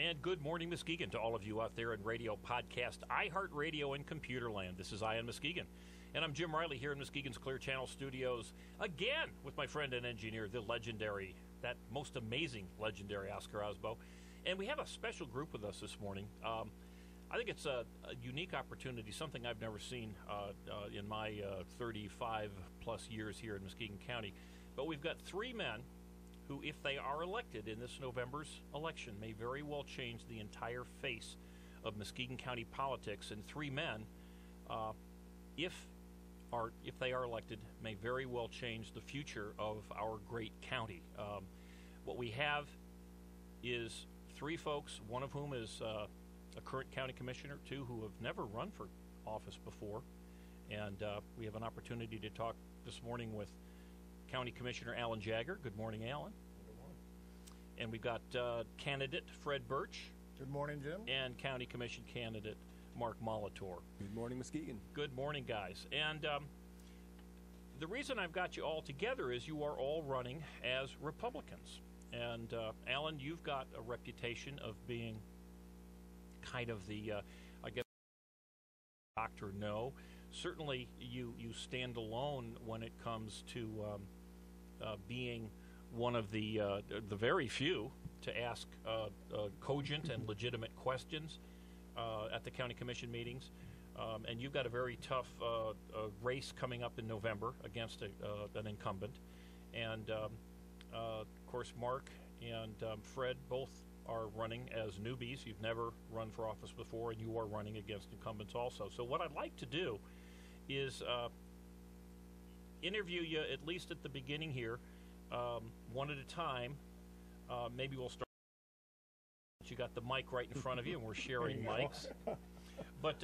And good morning, Muskegon, to all of you out there in radio, podcast, iHeartRadio, and computer land. This is On Muskegon, and I'm Jim Riley here in Muskegon's Clear Channel Studios, again with my friend and engineer, the legendary, that most amazing legendary Oscar Osbo. And we have a special group with us this morning. I think it's a unique opportunity, something I've never seen in my 35-plus years here in Muskegon County. But we've got three men who, if they are elected in this November's election, may very well change the entire face of Muskegon County politics. And three men, if they are elected, may very well change the future of our great county. What we have is three folks, one of whom is a current county commissioner, two who have never run for office before. And we have an opportunity to talk this morning with County Commissioner Alan Jagger. Good morning, Alan. Good morning. And we've got candidate Fred Birch. Good morning, Jim. And County Commission candidate Mark Molitor. Good morning, Muskegon. Good morning, guys. And the reason I've got you all together is you are all running as Republicans. And Alan, you've got a reputation of being kind of the, I guess, Dr. No. Certainly you stand alone when it comes to being one of the very few to ask cogent and legitimate questions at the county commission meetings. And you've got a very tough race coming up in November against an incumbent. And, of course, Mark and Fred both are running as newbies. You've never run for office before, and you are running against incumbents also. So what I'd like to do is interview you, at least at the beginning here, one at a time. Maybe we'll start. You got the mic right in front of you, and we're sharing mics. But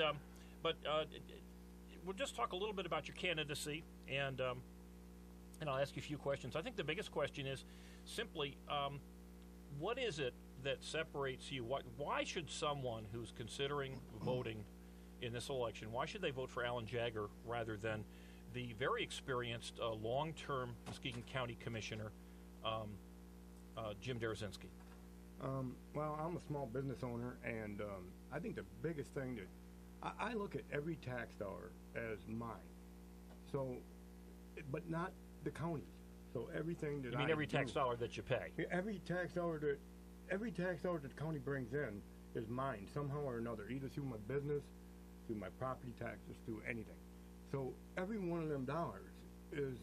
we'll just talk a little bit about your candidacy, and I'll ask you a few questions. I think the biggest question is simply, what is it that separates you? Why should someone who's considering voting in this election, why should they vote for Alan Jagger rather than the very experienced long-term Muskegon County Commissioner, Jim Derazinski? Well, I'm a small business owner, and I think the biggest thing that I look at every tax dollar as mine. So, but not the county. So everything that you mean every tax dollar that you pay? Every tax dollar that the county brings in is mine somehow or another, either through my business, through my property taxes, through anything. So every one of them dollars is,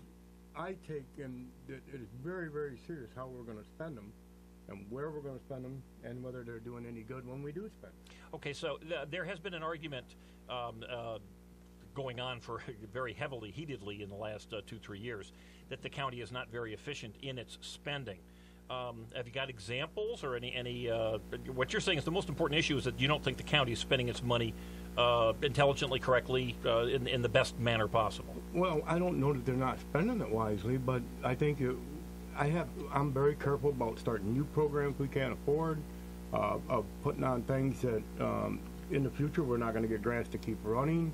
I take, and it is very, very serious how we're going to spend them and where we're going to spend them and whether they're doing any good when we do spend them. Okay, so there has been an argument going on for very heatedly in the last 2-3 years that the county is not very efficient in its spending. Have you got examples or any what you're saying is the most important issue is that you don't think the county is spending its money intelligently, correctly, in the best manner possible? Well, I don't know that they're not spending it wisely, but I think I'm very careful about starting new programs we can't afford, of putting on things that in the future we're not going to get grants to keep running.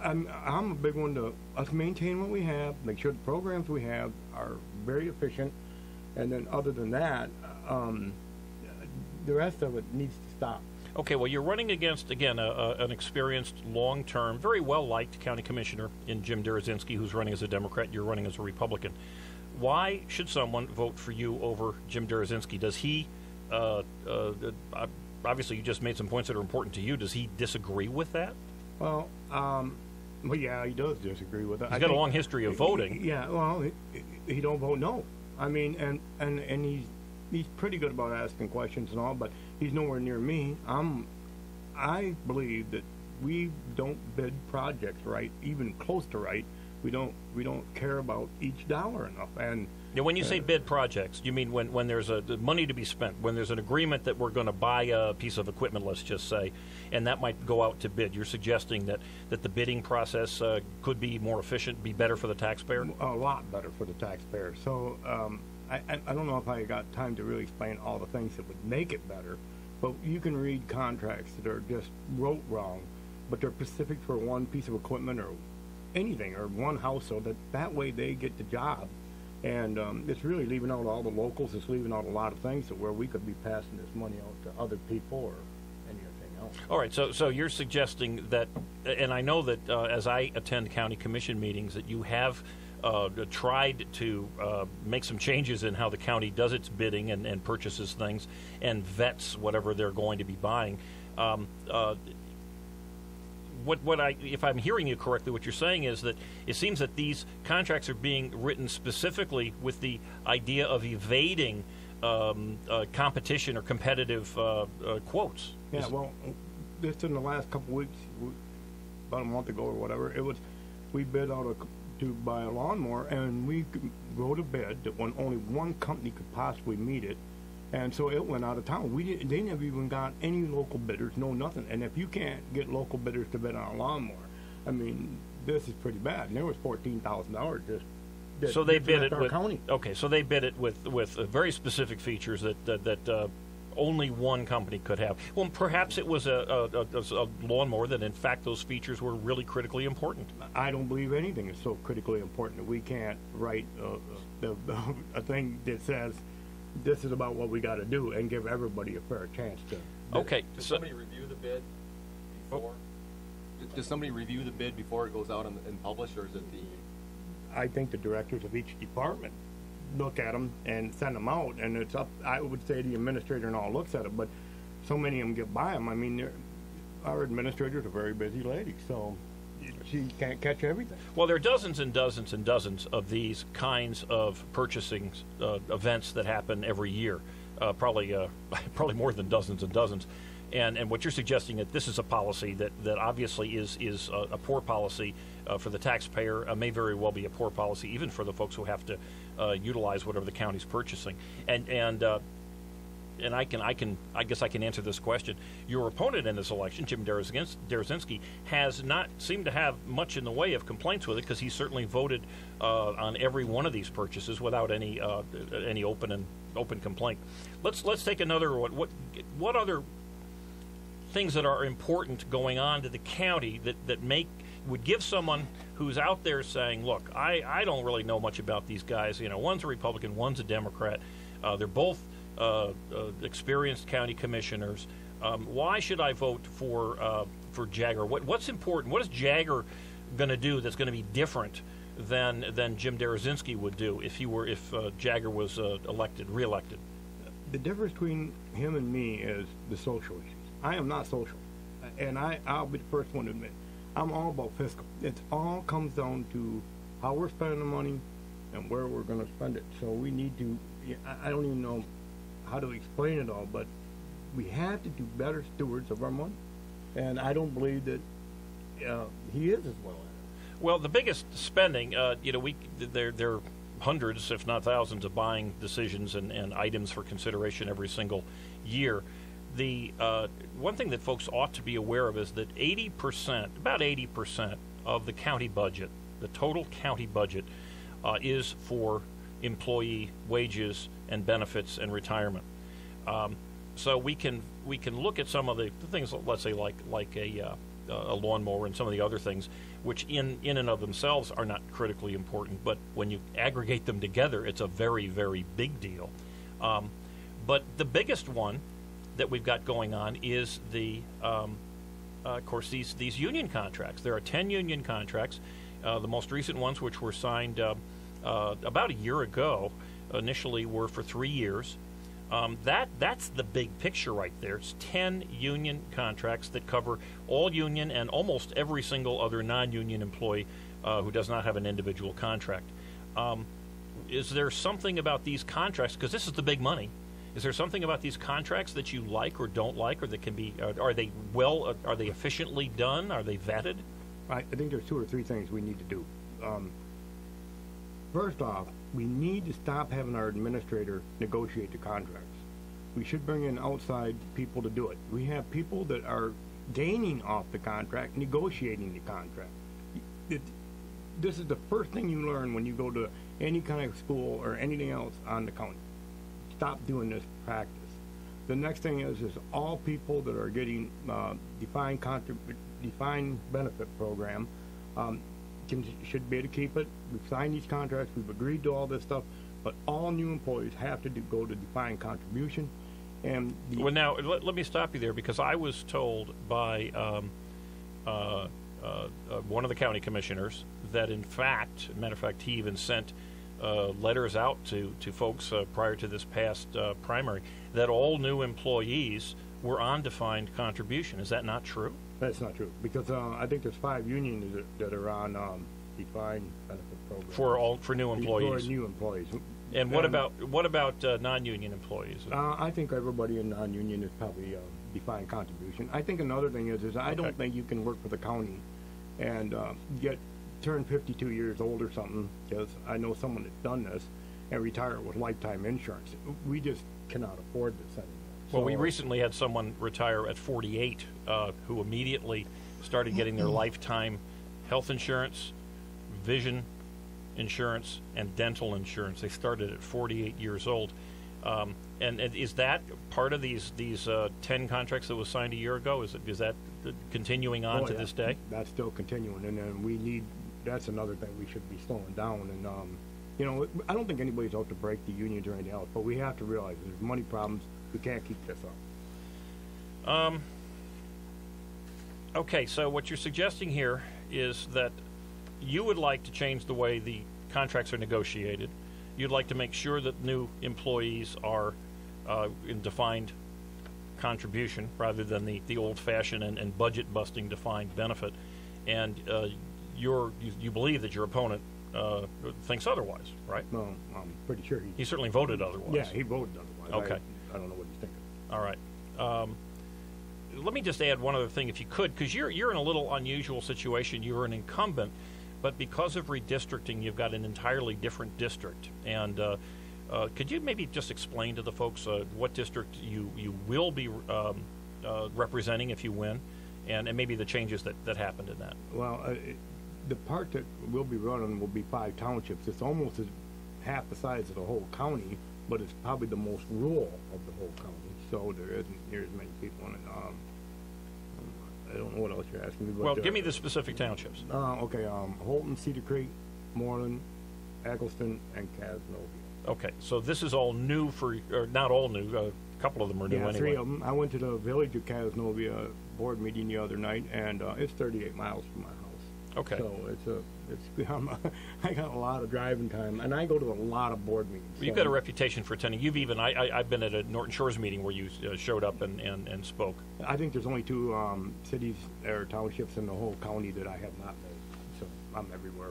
I'm a big one to us maintain what we have, make sure the programs we have are very efficient, and then other than that, the rest of it needs to stop. Okay, well, you're running against, again, an experienced, long-term, very well-liked county commissioner in Jim Derazinski, who's running as a Democrat. You're running as a Republican. Why should someone vote for you over Jim Derazinski? Does he, obviously you just made some points that are important to you, does he disagree with that? Well, yeah, he does disagree with it. He's got a long history of voting. Yeah, well, he don't vote no. I mean, and he's pretty good about asking questions and all, but he's nowhere near me. I believe that we don't bid projects right, even close to right. We don't care about each dollar enough. And now, when you say bid projects, you mean when there's the money to be spent, when there's an agreement that we're going to buy a piece of equipment, let's just say, and that might go out to bid. You're suggesting that the bidding process could be more efficient, be better for the taxpayer? A lot better for the taxpayer. So I don't know if I got time to really explain all the things that would make it better, but you can read contracts that are just wrote wrong, but they're specific for one piece of equipment or anything, or one house, so that way they get the job And it's really leaving out all the locals. It's leaving out a lot of things that where we could be passing this money out to other people or anything else. All right, so you're suggesting that, and I know that as I attend county commission meetings, that you have tried to make some changes in how the county does its bidding and purchases things and vets whatever they're going to be buying. If I'm hearing you correctly, what you're saying is that it seems that these contracts are being written specifically with the idea of evading competition or competitive quotes. Yeah, well, just in the last couple of weeks, about a month ago or whatever, we bid out to buy a lawnmower, and we wrote a bid that only one company could possibly meet it. And so it went out of town. They never even got any local bidders, no nothing. And if you can't get local bidders to bid on a lawnmower, I mean, this is pretty bad. And there was $14,000 just. So they bid it with county. Okay. So they bid it with very specific features that only one company could have. Well, perhaps it was a lawnmower that, in fact, those features were really critically important. I don't believe anything is so critically important that we can't write a thing that says, this is about what we got to do, and give everybody a fair chance to. Okay. Does somebody review the bid before? Does somebody review the bid before it goes out and published, or is it the? I think the directors of each department look at them and send them out, and it's up. I would say the administrator and all looks at it, but so many of them get by them. I mean, our administrator's a very busy lady, so she can't catch everything. Well, there are dozens and dozens and dozens of these kinds of purchasing events that happen every year, probably more than dozens and dozens. And what you're suggesting that this is a policy that obviously is a poor policy for the taxpayer, may very well be a poor policy even for the folks who have to utilize whatever the county's purchasing. And I guess I can answer this question. Your opponent in this election, Jim Derazinski, has not seemed to have much in the way of complaints with it, because he certainly voted on every one of these purchases without any open complaint. Let's take another one. What other things that are important going on to the county that would give someone who's out there saying, look, I don't really know much about these guys. One's a Republican, one's a Democrat. They're both experienced county commissioners. Why should I vote for Jagger? What's important? What is Jagger going to do that's going to be different than Jim Derazinski would do if Jagger was reelected? The difference between him and me is the social issues. I am not social, and I'll be the first one to admit I'm all about fiscal. It all comes down to how we're spending the money and where we're going to spend it. So we need to. I don't even know how to explain it all, but we have to do better stewards of our money, and I don't believe that he is as well at it. Well, the biggest spending, there are hundreds, if not thousands, of buying decisions and items for consideration every single year. The one thing that folks ought to be aware of is that about 80% of the county budget, the total county budget, is for employee wages and benefits and retirement. So we can look at some of the things, let's say like a lawnmower and some of the other things, which in and of themselves are not critically important, but when you aggregate them together, it's a very, very big deal. But the biggest one that we've got going on is of course, these union contracts. There are 10 union contracts. The most recent ones, which were signed about a year ago, initially were for 3 years. That's the big picture right there. It's 10 union contracts that cover all union and almost every single other non-union employee who does not have an individual contract. Is there something about these contracts, because this is the big money, is there something about these contracts that you like or don't like, or that can be, are they efficiently done? Are they vetted? I think there's 2 or 3 things we need to do. First off, we need to stop having our administrator negotiate the contracts. We should bring in outside people to do it. We have people that are gaining off the contract, negotiating the contract. This is the first thing you learn when you go to any kind of school or anything else on the county. Stop doing this practice. The next thing is all people that are getting defined benefit program, should be able to keep it. We've signed these contracts. We've agreed to all this stuff. But all new employees have to go to defined contribution. And well, now let me stop you there, because I was told by one of the county commissioners that, in fact, matter of fact, he even sent letters out to folks prior to this past primary, that all new employees were on defined contribution. Is that not true? That's not true, because I think there's 5 unions that are on defined benefit program For new employees. For new employees. And what about non-union employees? I think everybody in non-union is probably defined contribution. I think another thing is I don't think you can work for the county and turn 52 years old or something, because I know someone that's done this, and retire with lifetime insurance. We just cannot afford this anymore. Well, we recently had someone retire at 48 who immediately started getting their lifetime health insurance, vision insurance, and dental insurance. They started at 48 years old. And is that part of these 10 contracts that was signed a year ago? Is that continuing on to this day? That's still continuing, and then that's another thing we should be slowing down. And I don't think anybody's out to break the unions or anything else, but we have to realize there's money problems. We can't keep this up. Okay, so what you're suggesting here is that you would like to change the way the contracts are negotiated. You'd like to make sure that new employees are in defined contribution rather than the old-fashioned and budget-busting defined benefit. And you believe that your opponent thinks otherwise, right? No, I'm pretty sure he certainly voted otherwise. Yeah, he voted otherwise. Okay. I don't know what he's thinking. All right. Let me just add one other thing, if you could, because you're in a little unusual situation. You're an incumbent, but because of redistricting, you've got an entirely different district. And could you maybe just explain to the folks what district you will be representing if you win, and maybe the changes that happened in that? Well, the part that we'll be running will be 5 townships. It's almost half the size of the whole county, but it's probably the most rural of the whole county. So there isn't near as many people in it. I don't know what else you're asking me. But, well, give me the specific townships. Okay, Holton, Cedar Creek, Moreland, Eggleston, and Cazenovia. Okay, so this is all new or not all new. A couple of them are new anyway. 3 of them. I went to the village of Cazenovia board meeting the other night, and it's 38 miles from my house. Okay. So I got a lot of driving time, and I go to a lot of board meetings. Well, you've got a reputation for attending. I've been at a Norton Shores meeting where you showed up and spoke. I think there's only 2 cities or townships in the whole county that I have not made, so I'm everywhere.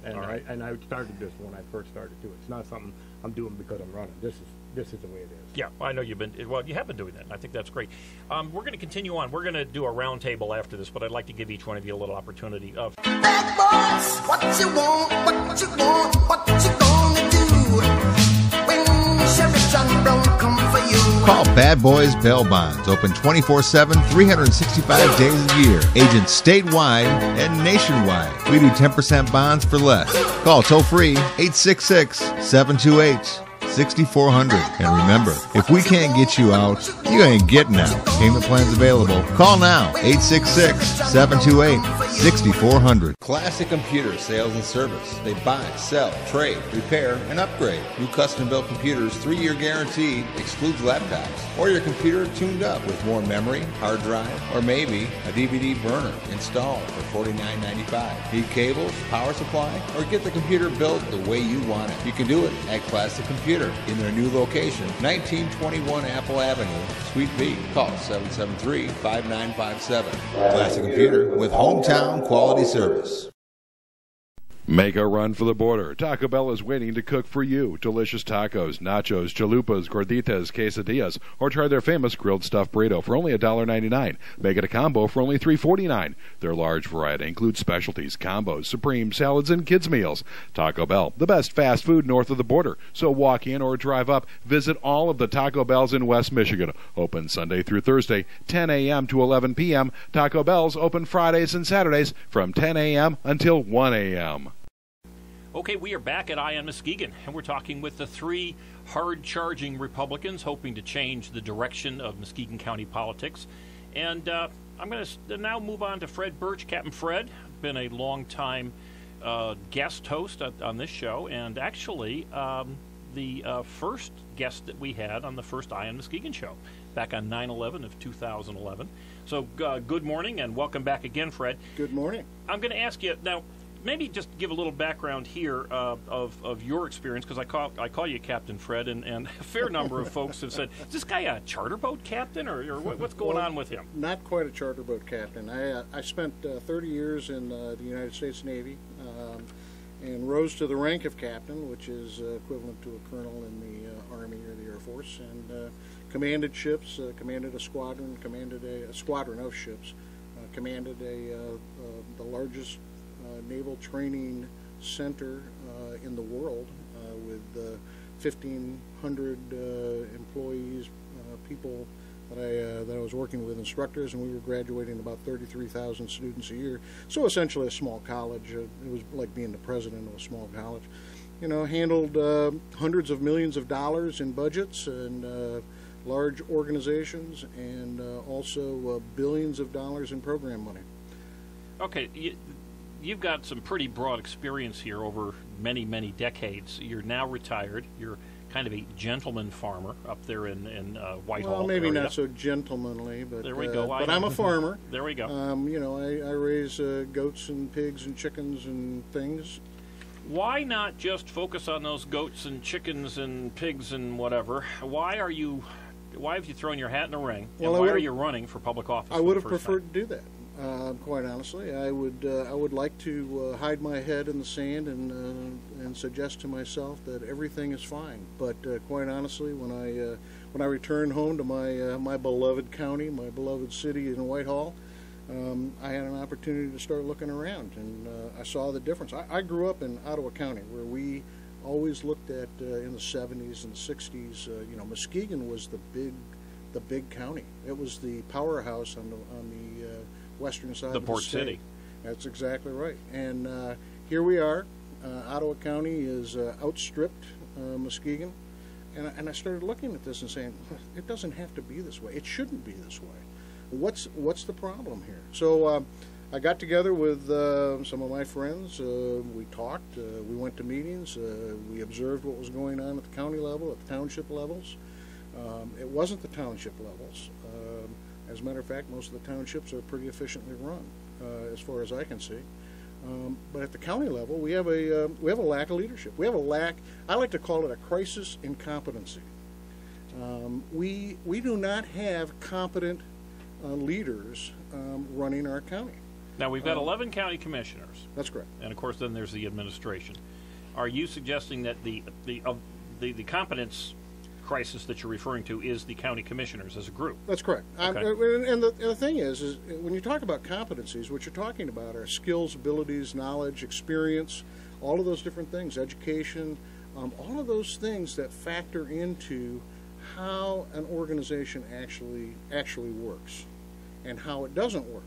And all right. I started this when I first started too. It's not something I'm doing because I'm running. This is the way it is. Yeah, I know you have been doing that, and I think that's great. We're going to continue on. We're going to do a roundtable after this, but I'd like to give each one of you a little opportunity of. Bad boys, what you want, what you gonna do when Sheriff John Brown come for you? Call Bad Boys Bail Bonds, open 24/7, 365 days a year. Agents statewide and nationwide. We do 10% bonds for less. Call toll free 866-728-6400. And remember, if we can't get you out, you ain't getting out. Payment plans available. Call now, 866-728-6400. Classic Computer Sales and Service. They buy, sell, trade, repair, and upgrade. New custom-built computers, 3-year guarantee, excludes laptops. Or your computer tuned up with more memory, hard drive, or maybe a DVD burner installed for $49.95. Need cables, power supply, or get the computer built the way you want it. You can do it at Classic Computer in their new location, 1921 Apple Avenue, Suite B. Call 773-5957. Classic Computer with hometown quality service. Make a run for the border. Taco Bell is waiting to cook for you. Delicious tacos, nachos, chalupas, gorditas, quesadillas, or try their famous grilled stuffed burrito for only $1.99. Make it a combo for only $3.49. Their large variety includes specialties, combos, supreme, salads, and kids' meals. Taco Bell, the best fast food north of the border. So walk in or drive up. Visit all of the Taco Bells in West Michigan. Open Sunday through Thursday, 10 a.m. to 11 p.m. Taco Bell's open Fridays and Saturdays from 10 a.m. until 1 a.m. Okay, we are back at On Muskegon, and we're talking with the 3 hard-charging Republicans hoping to change the direction of Muskegon County politics. And I'm going to now move on to Fred Birch. Captain Fred, been a long-time guest host on this show, and actually the first guest that we had on the first Eye on Muskegon show back on 9/11 of 2011. So good morning and welcome back again, Fred. Good morning. I'm going to ask you now, maybe just give a little background here of your experience, because I call you Captain Fred, and a fair number of folks have said, is this guy a charter boat captain, or what's going on with him? Not quite a charter boat captain. I spent 30 years in the United States Navy and rose to the rank of captain, which is equivalent to a colonel in the Army or the Air Force, and commanded ships, commanded a squadron, commanded a squadron of ships, commanded the largest naval training center in the world with 1,500 employees, people that I was working with, instructors, and we were graduating about 33,000 students a year. So essentially a small college. It was like being the president of a small college. You know, handled hundreds of millions of dollars in budgets and large organizations, and also billions of dollars in program money. Okay, you've got some pretty broad experience here over many, many decades. You're now retired. You're kind of a gentleman farmer up there in Whitehall. Well, maybe area. not so gentlemanly, but there we go. But I'm a farmer. There we go. You know, I raise goats and pigs and chickens and things. Why not just focus on those goats and chickens and pigs and whatever? Why have you thrown your hat in the ring? And why are you running for public office? I would have preferred to do that. Quite honestly, I would like to hide my head in the sand and suggest to myself that everything is fine. But quite honestly, when I return home to my beloved county, my beloved city in Whitehall, I had an opportunity to start looking around, and I saw the difference. I grew up in Ottawa County, where we always looked at in the 70s and 60s. You know, Muskegon was the big county. It was the powerhouse on the western side the of port the state. city. That's exactly right. And here we are. Ottawa County is outstripped Muskegon, and I started looking at this and saying, it doesn't have to be this way. It shouldn't be this way. What's the problem here? So I got together with some of my friends. We talked. We went to meetings. We observed what was going on at the county level, at the township levels. It wasn't the township levels. As a matter of fact, most of the townships are pretty efficiently run, as far as I can see. But at the county level, we have a lack of leadership. We have a lack. I like to call it a crisis in competency. We do not have competent leaders running our county. Now we've got 11 county commissioners. That's correct. And of course, then there's the administration. Are you suggesting that the competence crisis that you're referring to is the county commissioners as a group? That's correct. Okay. And the thing is when you talk about competencies, what you're talking about are skills, abilities, knowledge, experience, all of those different things, education, all of those things that factor into how an organization actually works and how it doesn't work.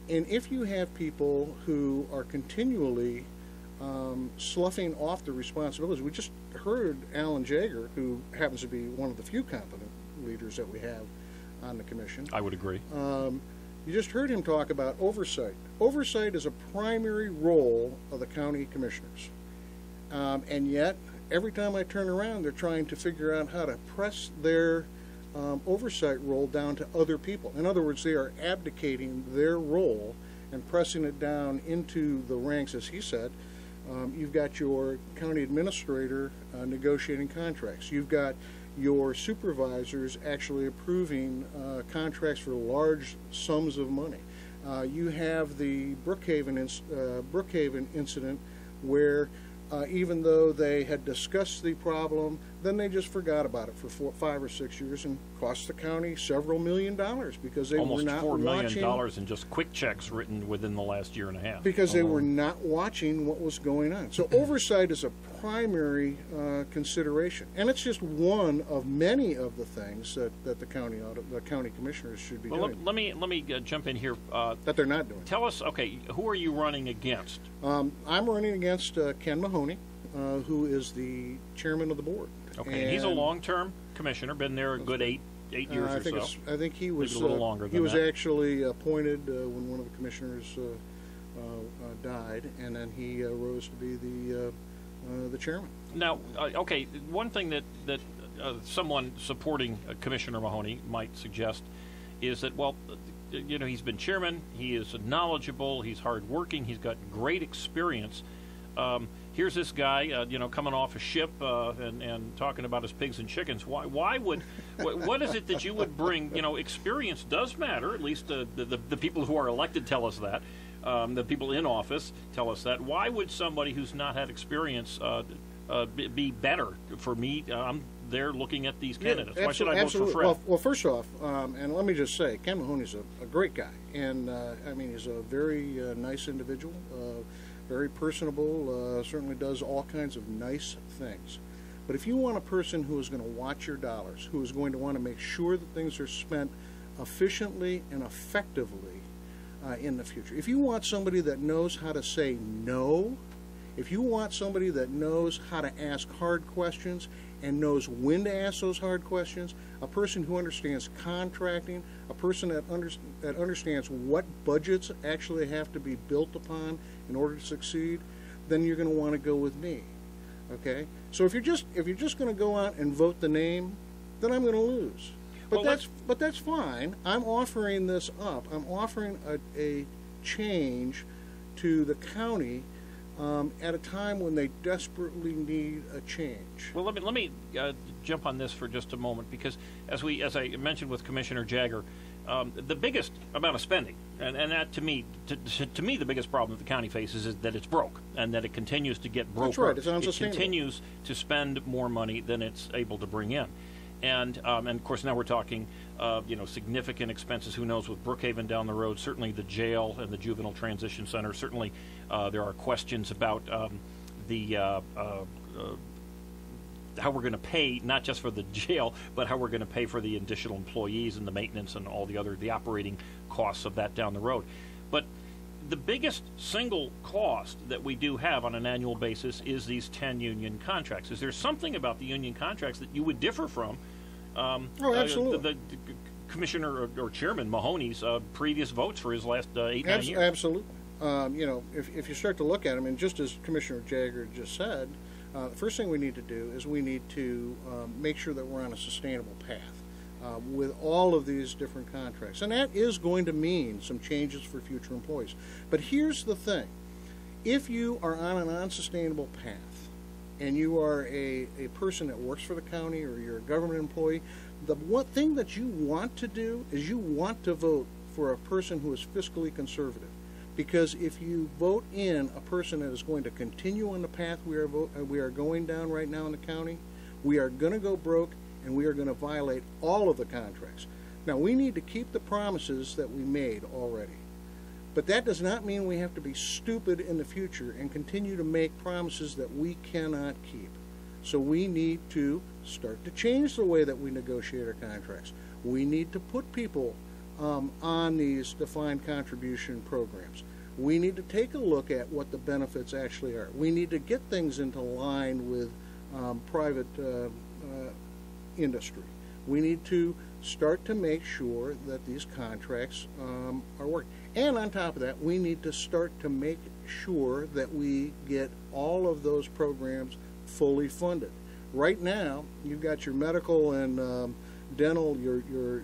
And if you have people who are continually sloughing off the responsibilities. We just heard Alan Jager, who happens to be one of the few competent leaders that we have on the commission. I would agree. You just heard him talk about oversight. Oversight is a primary role of the county commissioners. And yet, every time I turn around, they're trying to figure out how to press their oversight role down to other people. In other words, they are abdicating their role and pressing it down into the ranks, as he said. You've got your county administrator negotiating contracts. You've got your supervisors actually approving contracts for large sums of money. You have the Brookhaven incident where even though they had discussed the problem, then they just forgot about it for 5 or 6 years and cost the county several $1 million because they almost were not $4 watching. million in just quick checks written within the last year and a half. Because they were not watching what was going on. So oversight is a primary consideration, and it's just one of many of the things that the county commissioners should be doing. Let me jump in here. That they're not doing. Tell us, okay, who are you running against? I'm running against Ken Mahoney, who is the chairman of the board. Okay, and he's a long-term commissioner, been there a good eight years or so. I think he was maybe a little longer than he was that. actually appointed when one of the commissioners died, and then he rose to be the chairman. Now, okay, one thing that someone supporting Commissioner Mahoney might suggest is that, well, he's been chairman, he is knowledgeable, he's hardworking, he's got great experience. Here's this guy, coming off a ship and talking about his pigs and chickens. Why would, what is it that you would bring? Experience does matter. At least the people who are elected tell us that. The people in office tell us that. Why would somebody who's not had experience be better for me? I'm there looking at these candidates. Why should I vote for Fred? Well, first off, and let me just say, Ken Mahoney's a great guy, and he's a very nice individual. Very personable, certainly does all kinds of nice things. But if you want a person who is going to watch your dollars, who is going to want to make sure that things are spent efficiently and effectively in the future, if you want somebody that knows how to say no, if you want somebody that knows how to ask hard questions and knows when to ask those hard questions, a person who understands contracting, a person that understands what budgets actually have to be built upon in order to succeed, then you're going to want to go with me. Okay? So if you're just going to go out and vote the name, then I'm going to lose. But that's fine. I'm offering this up. I'm offering a change to the county at a time when they desperately need a change. Well, let me jump on this for just a moment, because as I mentioned with Commissioner Jagger, the biggest amount of spending, and that to me the biggest problem that the county faces is that it's broke, and that it continues to get broke. That's right. It's unsustainable. It continues to spend more money than it's able to bring in. And of course now we're talking, significant expenses. Who knows with Brookhaven down the road? Certainly the jail and the juvenile transition center. Certainly there are questions about how we're going to pay, not just for the jail, but how we're going to pay for the additional employees and the maintenance and all the operating costs of that down the road. But the biggest single cost that we do have on an annual basis is these 10 union contracts. Is there something about the union contracts that you would differ from? Absolutely. The Commissioner or Chairman Mahoney's previous votes for his last 8-9 years. Absolutely. If you start to look at them, and just as Commissioner Jagger just said, the first thing we need to do is we need to make sure that we're on a sustainable path with all of these different contracts. And that is going to mean some changes for future employees. But here's the thing. If you are on an unsustainable path and you are a person that works for the county or you're a government employee, the one thing that you want to do is you want to vote for a person who is fiscally conservative. Because if you vote in a person that is going to continue on the path we are going down right now in the county, we are going to go broke and we are going to violate all of the contracts. Now, we need to keep the promises that we made already. But that does not mean we have to be stupid in the future and continue to make promises that we cannot keep. So we need to start to change the way that we negotiate our contracts. We need to put people on these defined contribution programs. We need to take a look at what the benefits actually are. We need to get things into line with private industry. We need to start to make sure that these contracts are working. And on top of that, we need to start to make sure that we get all of those programs fully funded. Right now, you've got your medical and dental, your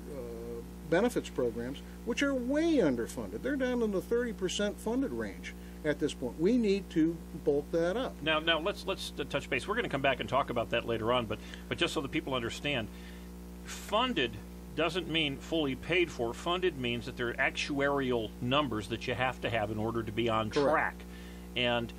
benefits programs, which are way underfunded. They're down in the 30% funded range at this point. We need to bulk that up. Now let's touch base. We're going to come back and talk about that later on, but just so that people understand, funded doesn't mean fully paid for. Funded means that there are actuarial numbers that you have to have in order to be on track. And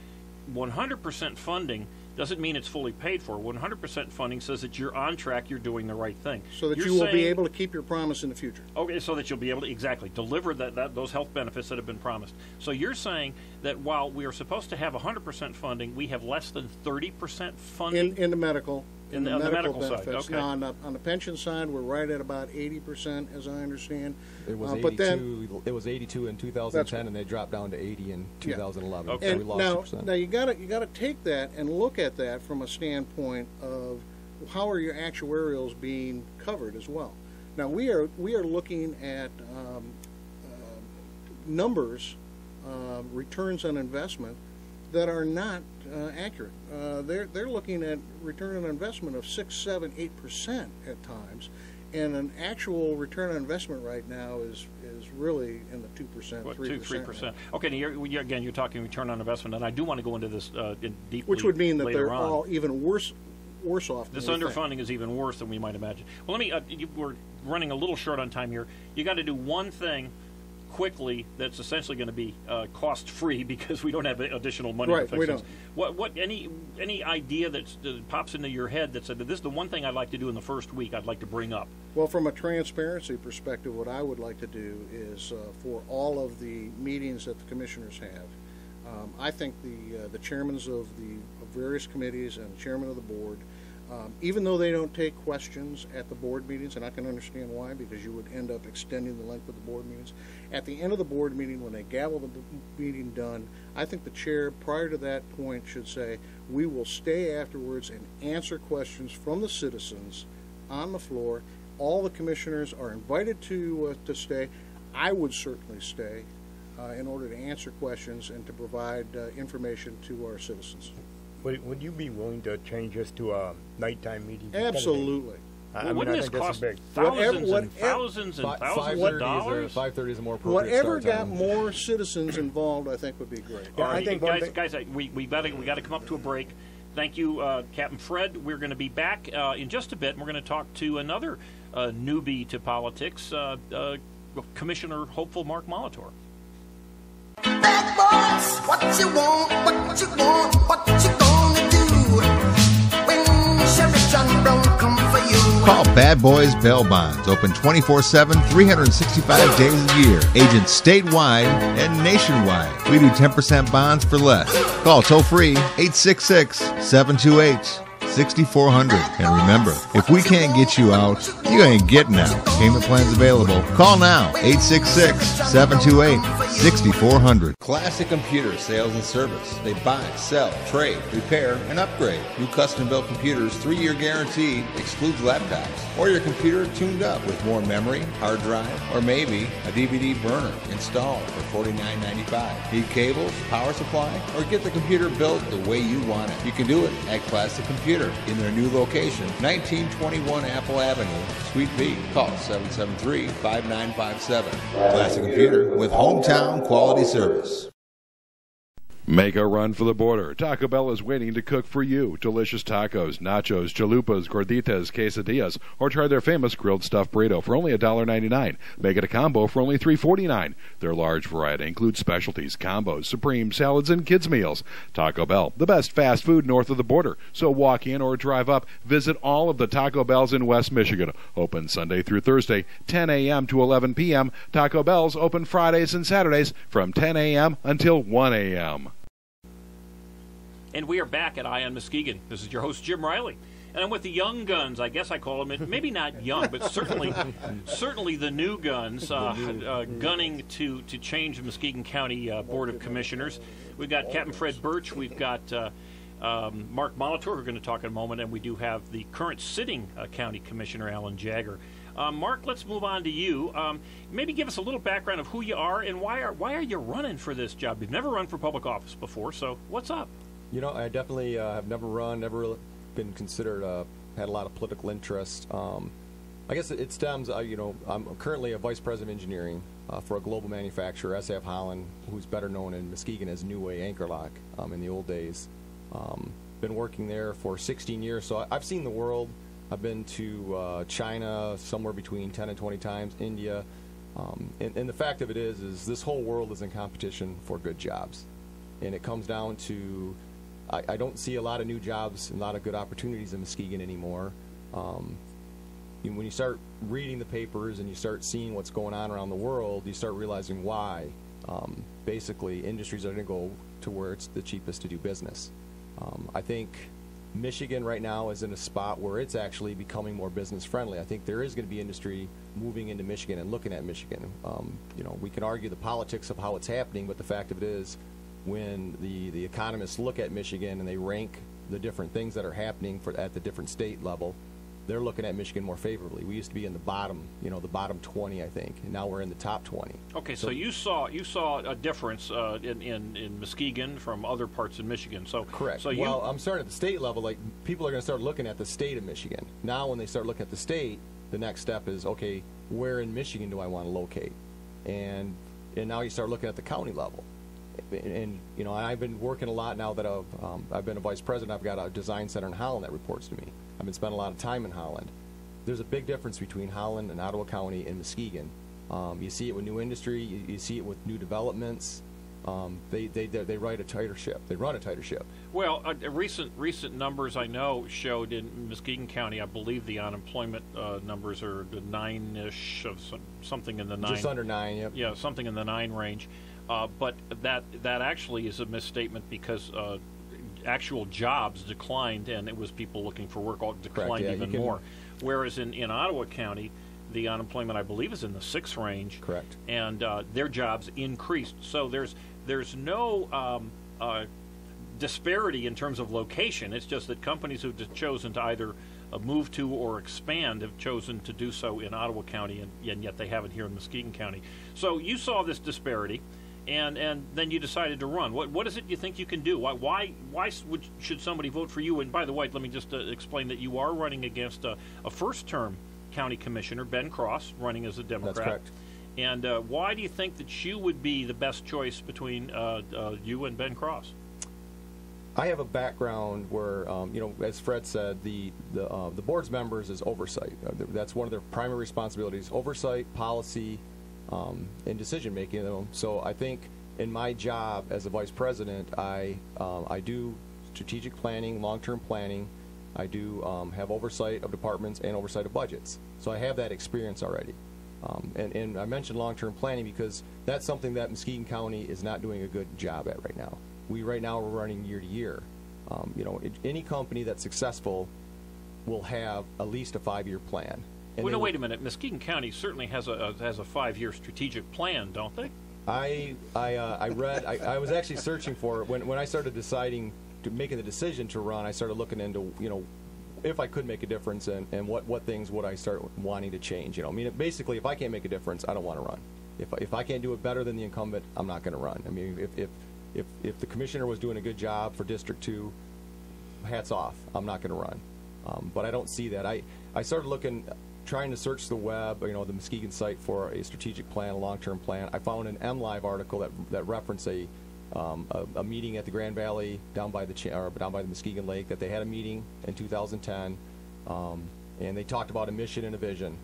100% funding doesn't mean it's fully paid for. 100% funding says that you're on track, you're doing the right thing. So that you will be able to keep your promise in the future. Okay, so that you'll be able to, exactly, deliver those health benefits that have been promised. So you're saying that while we are supposed to have 100% funding, we have less than 30% funding? In the medical. In the medical benefits. Side, okay. Now, on the pension side, we're right at about 80%, as I understand. It was 82. It was 82 in 2010, and they dropped down to 80 in 2011. Yeah. Okay. So we lost 6%. Now you got to take that and look at that from a standpoint of how are your actuarials being covered as well. Now we are looking at numbers returns on investment that are not accurate. They're looking at return on investment of 6, 7, 8% at times, and an actual return on investment right now is really in the 2%, 3%. Okay, now again, you're talking return on investment, and I do want to go into this in deeply. Which would mean that they're on. all even worse off. This underfunding is even worse than we might imagine. Well, we're running a little short on time here. You got to do one thing quickly that's essentially going to be cost-free because we don't have additional money to fix we this. don't. Any idea that pops into your head that said that this is the one thing I'd like to do in the first week I'd like to bring up? Well, from a transparency perspective, what I would like to do is for all of the meetings that the commissioners have, I think the chairmen of the various committees and the chairman of the board, even though they don't take questions at the board meetings, and I can understand why, because you would end up extending the length of the board meetings, at the end of the board meeting, when they gavel the meeting done, I think the chair, prior to that point, should say, we will stay afterwards and answer questions from the citizens on the floor. All the commissioners are invited to stay. I would certainly stay in order to answer questions and to provide information to our citizens. Would you be willing to change this to a nighttime meeting? Absolutely. Wouldn't this cost thousands and thousands of dollars? 5:30 is a more appropriate Whatever start got time. more citizens involved, I think would be great. Yeah, All right, I think guys, we got to come up to a break. Thank you, Captain Fred. We're going to be back in just a bit, and we're going to talk to another newbie to politics, Commissioner Hopeful Mark Molitor. Bad boys, what you want, what you want, what you gonna do when Sheriff John Brown come for you? Call Bad Boys Bail Bonds. Open 24/7, 365 days a year. Agents statewide and nationwide. We do 10% bonds for less. Call toll free 866-728-6400. And remember, if we can't get you out, you ain't getting out. Payment plans available. Call now 866-728-6400. Classic Computer Sales and Service. They buy, sell, trade, repair, and upgrade. New custom-built computers, 3-year guarantee, excludes laptops. Or your computer tuned up with more memory, hard drive, or maybe a DVD burner installed for $49.95. Need cables, power supply, or get the computer built the way you want it. You can do it at Classic Computer in their new location, 1921 Apple Avenue, Suite B. Call 773-5957. Classic Computer with hometown quality service. Make a run for the border. Taco Bell is waiting to cook for you. Delicious tacos, nachos, chalupas, gorditas, quesadillas, or try their famous grilled stuffed burrito for only $1.99. Make it a combo for only $3.49. Their large variety includes specialties, combos, supreme, salads, and kids' meals. Taco Bell, the best fast food north of the border. So walk in or drive up. Visit all of the Taco Bells in West Michigan. Open Sunday through Thursday, 10 a.m. to 11 p.m. Taco Bell's open Fridays and Saturdays from 10 a.m. until 1 a.m. And we are back at On Muskegon. This is your host, Jim Riley. And I'm with the young guns, I guess I call them. Maybe not young, but certainly the new guns gunning to change the Muskegon County Board of Commissioners. We've got Captain Fred Birch. We've got Mark Molitor, who we're going to talk in a moment. And we do have the current sitting County Commissioner, Alan Jagger. Mark, let's move on to you. Maybe give us a little background of who you are and why are you running for this job? You've never run for public office before, so what's up? You know, I definitely have never run, never been considered, had a lot of political interest. I guess it stems, I'm currently a vice president of engineering for a global manufacturer, SF Holland, who's better known in Muskegon as New Way Anchor Lock in the old days. Been working there for 16 years, so I've seen the world. I've been to China somewhere between 10 and 20 times, India. And the fact of it is this whole world is in competition for good jobs. And it comes down to I don't see a lot of new jobs and a lot of good opportunities in Muskegon anymore. When you start reading the papers and you start seeing what's going on around the world, you start realizing why. Basically, industries are going to go to where it's the cheapest to do business. I think Michigan right now is in a spot where it's actually becoming more business friendly. I think there is going to be industry moving into Michigan and looking at Michigan. We can argue the politics of how it's happening, but the fact of it is, when the economists look at Michigan and they rank the different things that are happening at the different state level, they're looking at Michigan more favorably. We used to be in the bottom 20, I think, and now we're in the top 20. Okay, so you saw a difference in Muskegon from other parts of Michigan. So correct. So well, I'm starting at the state level. Like, people are going to start looking at the state of Michigan. Now, when they start looking at the state, the next step is, okay, where in Michigan do I want to locate? And now you start looking at the county level. And I've been working a lot now that I've been a vice president. I've got a design center in Holland that reports to me. I've been spending a lot of time in Holland. There's a big difference between Holland and Ottawa County and Muskegon. You see it with new industry. You see it with new developments. They write a tighter ship. They run a tighter ship. Well, recent numbers I know showed in Muskegon County, I believe the unemployment numbers are the 9-ish of something in the 9. Just under 9. Yep. Yeah, something in the 9 range. But that actually is a misstatement because actual jobs declined, and it was people looking for work declined even more. Whereas in Ottawa County, the unemployment, I believe, is in the 6 range. Correct. And their jobs increased. So there's no disparity in terms of location. It's just that companies who've chosen to either move to or expand have chosen to do so in Ottawa County, and yet they haven't here in Muskegon County. So you saw this disparity, and then you decided to run. What is it you think you can do? Why should somebody vote for you? And by the way, let me just explain that you are running against a first-term county commissioner, Ben Cross, running as a Democrat. That's correct. And why do you think that you would be the best choice between you and Ben Cross? I have a background where, as Fred said, the board's members is oversight. That's one of their primary responsibilities: oversight, policy, and decision making. So I think in my job as a vice president, I do strategic planning, long-term planning. I do have oversight of departments and oversight of budgets. So I have that experience already. And I mentioned long-term planning because that's something that Muskegon County is not doing a good job at right now. Right now we're running year to year. Any company that's successful will have at least a 5-year plan. And well, no, wait a minute. Muskegon County certainly has a 5-year strategic plan, don't they? I was actually searching for it when I started making the decision to run. I started looking into if I could make a difference and what things would I start wanting to change. Basically, if I can't make a difference, I don't want to run. If I can't do it better than the incumbent, I'm not going to run. I mean, if the commissioner was doing a good job for District 2, hats off. I'm not going to run. But I don't see that. I started trying to search the web, the Muskegon site for a strategic plan, a long-term plan. I found an MLive article that referenced a meeting at the Grand Valley down by the Muskegon Lake, that they had a meeting in 2010, and they talked about a mission and a vision.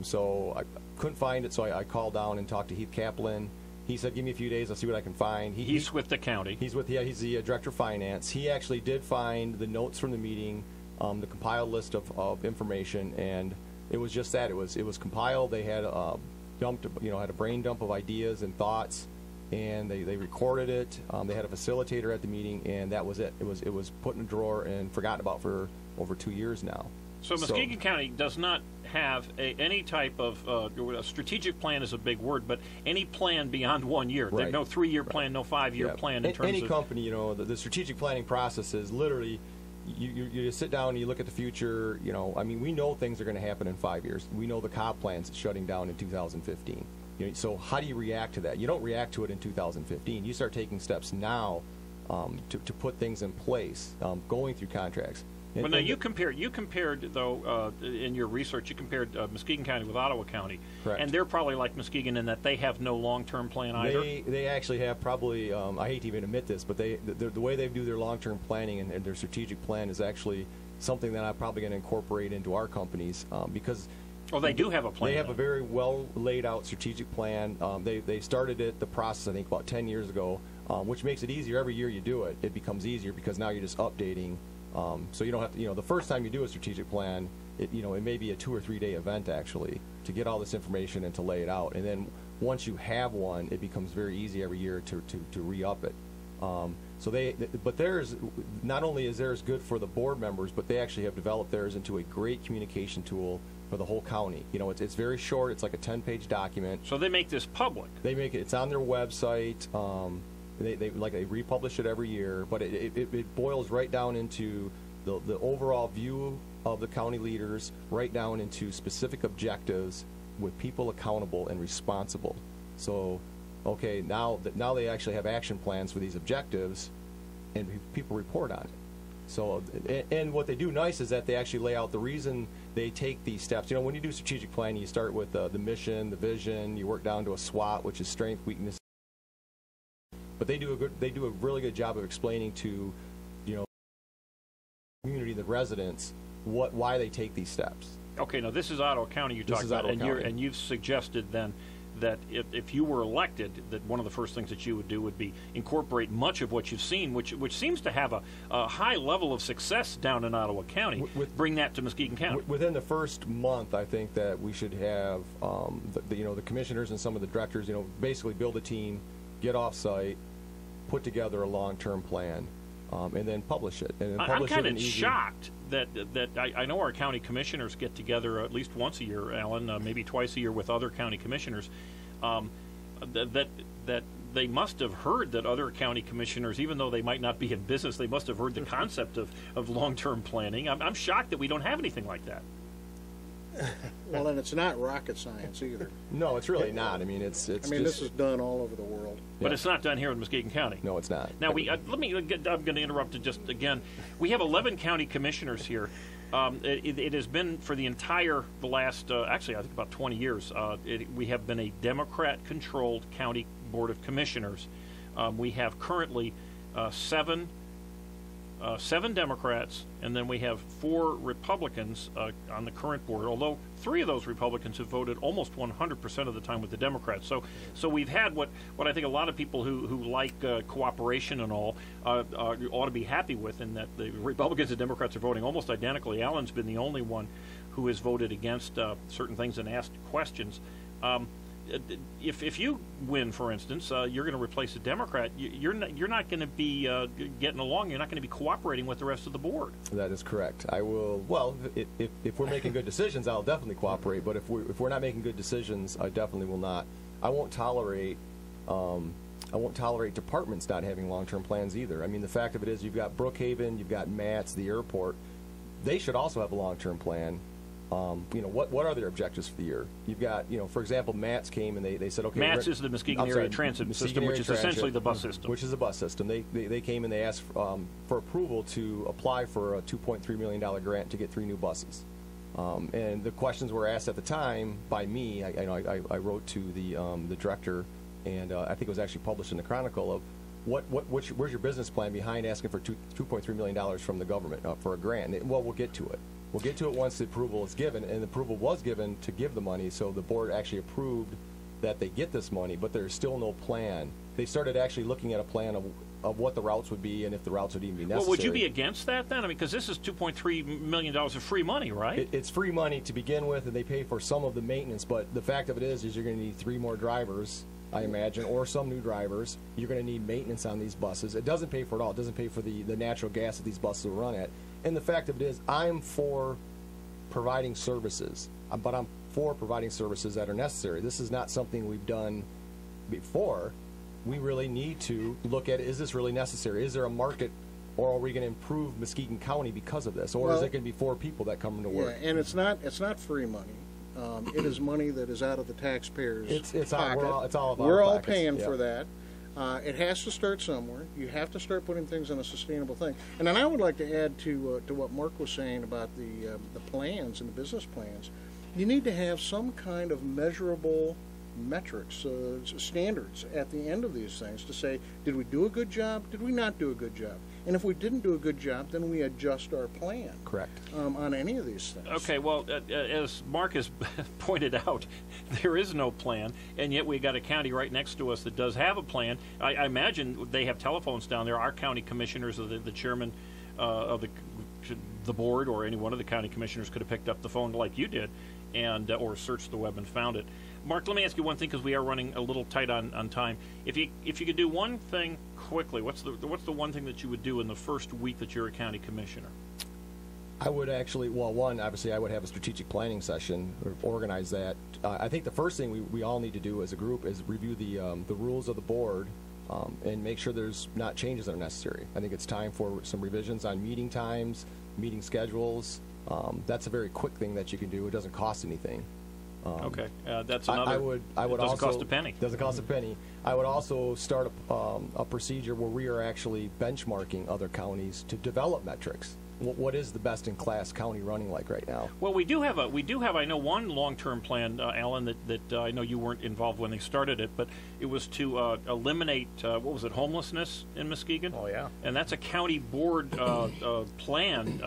So I couldn't find it, so I called down and talked to Heath Kaplan. He said, give me a few days, I'll see what I can find. He's with the county. He's the director of finance. He actually did find the notes from the meeting, the compiled list of information, and it was just that. It was compiled. They had had a brain dump of ideas and thoughts, and they recorded it. They had a facilitator at the meeting, and that was it. It was put in a drawer and forgotten about for over 2 years now. So Muskegon County does not have any type of a strategic plan is a big word, but any plan beyond 1 year. Right. There's no 3-year plan, no 5-year plan in terms any of company. The strategic planning process is literally you just sit down and you look at the future. We know things are going to happen in 5 years. We know the Cobb plant's shutting down in 2015. So how do you react to that? You don't react to it in 2015. You start taking steps now to put things in place, going through contracts. Well, now you compared though in your research, you compared Muskegon County with Ottawa County, correct. And they're probably like Muskegon in that they have no long-term plan either. They actually have probably. I hate to even admit this, but the way they do their long-term planning and their strategic plan is actually something that I'm probably going to incorporate into our companies because. Oh, they do have a plan. They have a very well laid out strategic plan. They started the process I think about 10 years ago, which makes it easier every year you do it. It becomes easier because now you're just updating. So you don't have to, the first time you do a strategic plan, it may be a 2 or 3 day event actually to get all this information and to lay it out. And then once you have one, it becomes very easy every year to re-up it. But theirs, not only is theirs good for the board members, but they actually have developed theirs into a great communication tool for the whole county. It's very short. It's like a 10-page document. So they make this public. They make it. It's on their website. They republish it every year, but it boils right down into the overall view of the county leaders right down into specific objectives with people accountable and responsible. So, okay, now they actually have action plans for these objectives, and people report on it. So, and what they do nice is that they actually lay out the reason they take these steps. You know, when you do strategic planning, you start with the mission, the vision, you work down to a SWOT, which is strength, weakness. But they do a really good job of explaining to, you know, community, the residents, why they take these steps. Okay, now this is Ottawa County you're talking about, and you've suggested then that if you were elected, that one of the first things that you would do would be incorporate much of what you've seen, which seems to have a high level of success down in Ottawa County, bring that to Muskegon County. Within the first month, I think that we should have the commissioners and some of the directors, basically build a team, get off-site, put together a long-term plan, and then publish it. And then I'm kind of shocked that I know our county commissioners get together at least once a year, Alan, maybe twice a year with other county commissioners, that they must have heard that other county commissioners, even though they might not be in business, they must have heard the concept of long-term planning. I'm shocked that we don't have anything like that. Well, and it's not rocket science either. No, it's really not. I mean, it's. I mean, this is done all over the world. But it's not done here in Muskegon County. No, it's not. Now, I'm going to interrupt it just again. We have 11 county commissioners here. It has been for the last, actually, I think about 20 years, we have been a Democrat-controlled county board of commissioners. We have currently seven Democrats, and then we have 4 Republicans on the current board, although 3 of those Republicans have voted almost 100% of the time with the Democrats. So we've had what I think a lot of people who like cooperation and all ought to be happy with, in that the Republicans and Democrats are voting almost identically. Alan's been the only one who has voted against certain things and asked questions. If you win, for instance, you're going to replace a Democrat. You're not going to be getting along. You're not going to be cooperating with the rest of the board. That is correct. I will. Well, if we're making good decisions, I'll definitely cooperate. But if we're not making good decisions, I definitely will not. I won't tolerate. I won't tolerate departments not having long-term plans either. I mean, the fact of it is, you've got Brookhaven, you've got MATS, the airport. They should also have a long-term plan. What are their objectives for the year? You've got, for example, MATS came and they said, okay. MATS is the Muskegon Area Transit System, which is essentially the bus system. Which is a bus system. They came and they asked for approval to apply for a $2.3 million grant to get 3 new buses. And the questions were asked at the time by me. I wrote to the director, and I think it was actually published in the Chronicle, of where's your business plan behind asking for $2.3 million from the government for a grant? And, well, we'll get to it. We'll get to it once the approval is given, and the approval was given to give the money, so the board actually approved that they get this money, but there's still no plan. They started actually looking at a plan of what the routes would be and if the routes would even be necessary. Well, would you be against that then? I mean, because this is $2.3 million of free money, right? It's free money to begin with, and they pay for some of the maintenance, but the fact of it is you're going to need 3 more drivers, I imagine, or some new drivers. You're going to need maintenance on these buses. It doesn't pay for it all. It doesn't pay for the natural gas that these buses will run at. And the fact of it is, I'm for providing services, but I'm for providing services that are necessary. This is not something we've done before. We really need to look at, is this really necessary? Is there a market, or are we going to improve Muskegon County because of this? Or is it going to be 4 people that come to work? Yeah, and it's not free money. It is money that is out of the taxpayers' pocket. It's all of our We're all pockets. paying for that. It has to start somewhere. You have to start putting things in a sustainable thing. And then I would like to add to what Mark was saying about the plans and the business plans. You need to have some kind of measurable metrics, standards at the end of these things to say, did we do a good job? Did we not do a good job? And if we didn't do a good job, then we adjust our plan. Correct. On any of these things. Okay, well, as Mark has pointed out, there is no plan, and yet we got a county right next to us that does have a plan. I imagine they have telephones down there. Our county commissioners, or the chairman of the board, or any one of the county commissioners could have picked up the phone like you did, and or searched the web and found it. Mark, let me ask you one thing, because we are running a little tight on time. If you could do one thing quickly, what's the one thing that you would do in the first week that you're a county commissioner? I would actually, obviously I would have a strategic planning session, or organize that. I think the first thing we all need to do as a group is review the rules of the board, and make sure there's not changes that are necessary. I think it's time for some revisions on meeting times, meeting schedules, That's a very quick thing that you can do. It doesn't cost anything. Okay, that's another. I would it doesn't also, cost a penny. Doesn't cost a penny. I would also start a procedure where we are actually benchmarking other counties to develop metrics. What is the best-in-class county running like right now? Well, we do have I know one long-term plan, Alan, that I know you weren't involved when they started it, but it was to eliminate what was it, homelessness in Muskegon? Oh yeah. And that's a county board plan.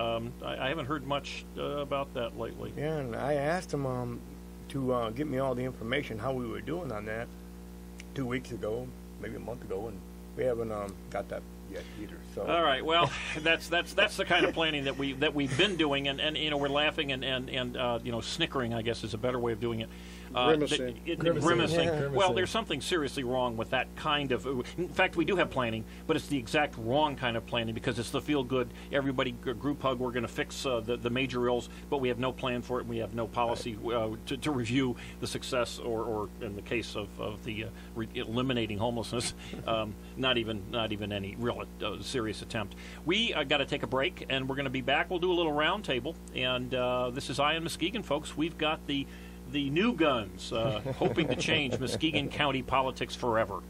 I haven't heard much about that lately. Yeah, and I asked them to get me all the information how we were doing on that 2 weeks ago, maybe a month ago, and we haven't got that yet either. So. All right. Well, that's the kind of planning that we've been doing, and you know, we're laughing and you know, snickering, I guess, is a better way of doing it. Grimacing. Grimacing. Yeah. Well, there's something seriously wrong with that kind of. In fact, we do have planning, but it's the exact wrong kind of planning because it's the feel-good, everybody group hug. We're going to fix the major ills, but we have no plan for it. And we have no policy to review the success, or in the case of the eliminating homelessness, not even any real serious attempt. We got to take a break, and we're going to be back. We'll do a little round table, and this is On Muskegon, folks. We've got the new guns, hoping to change Muskegon County politics forever.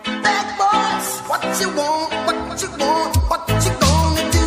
Bad boys, what you want, what you want, what you gonna do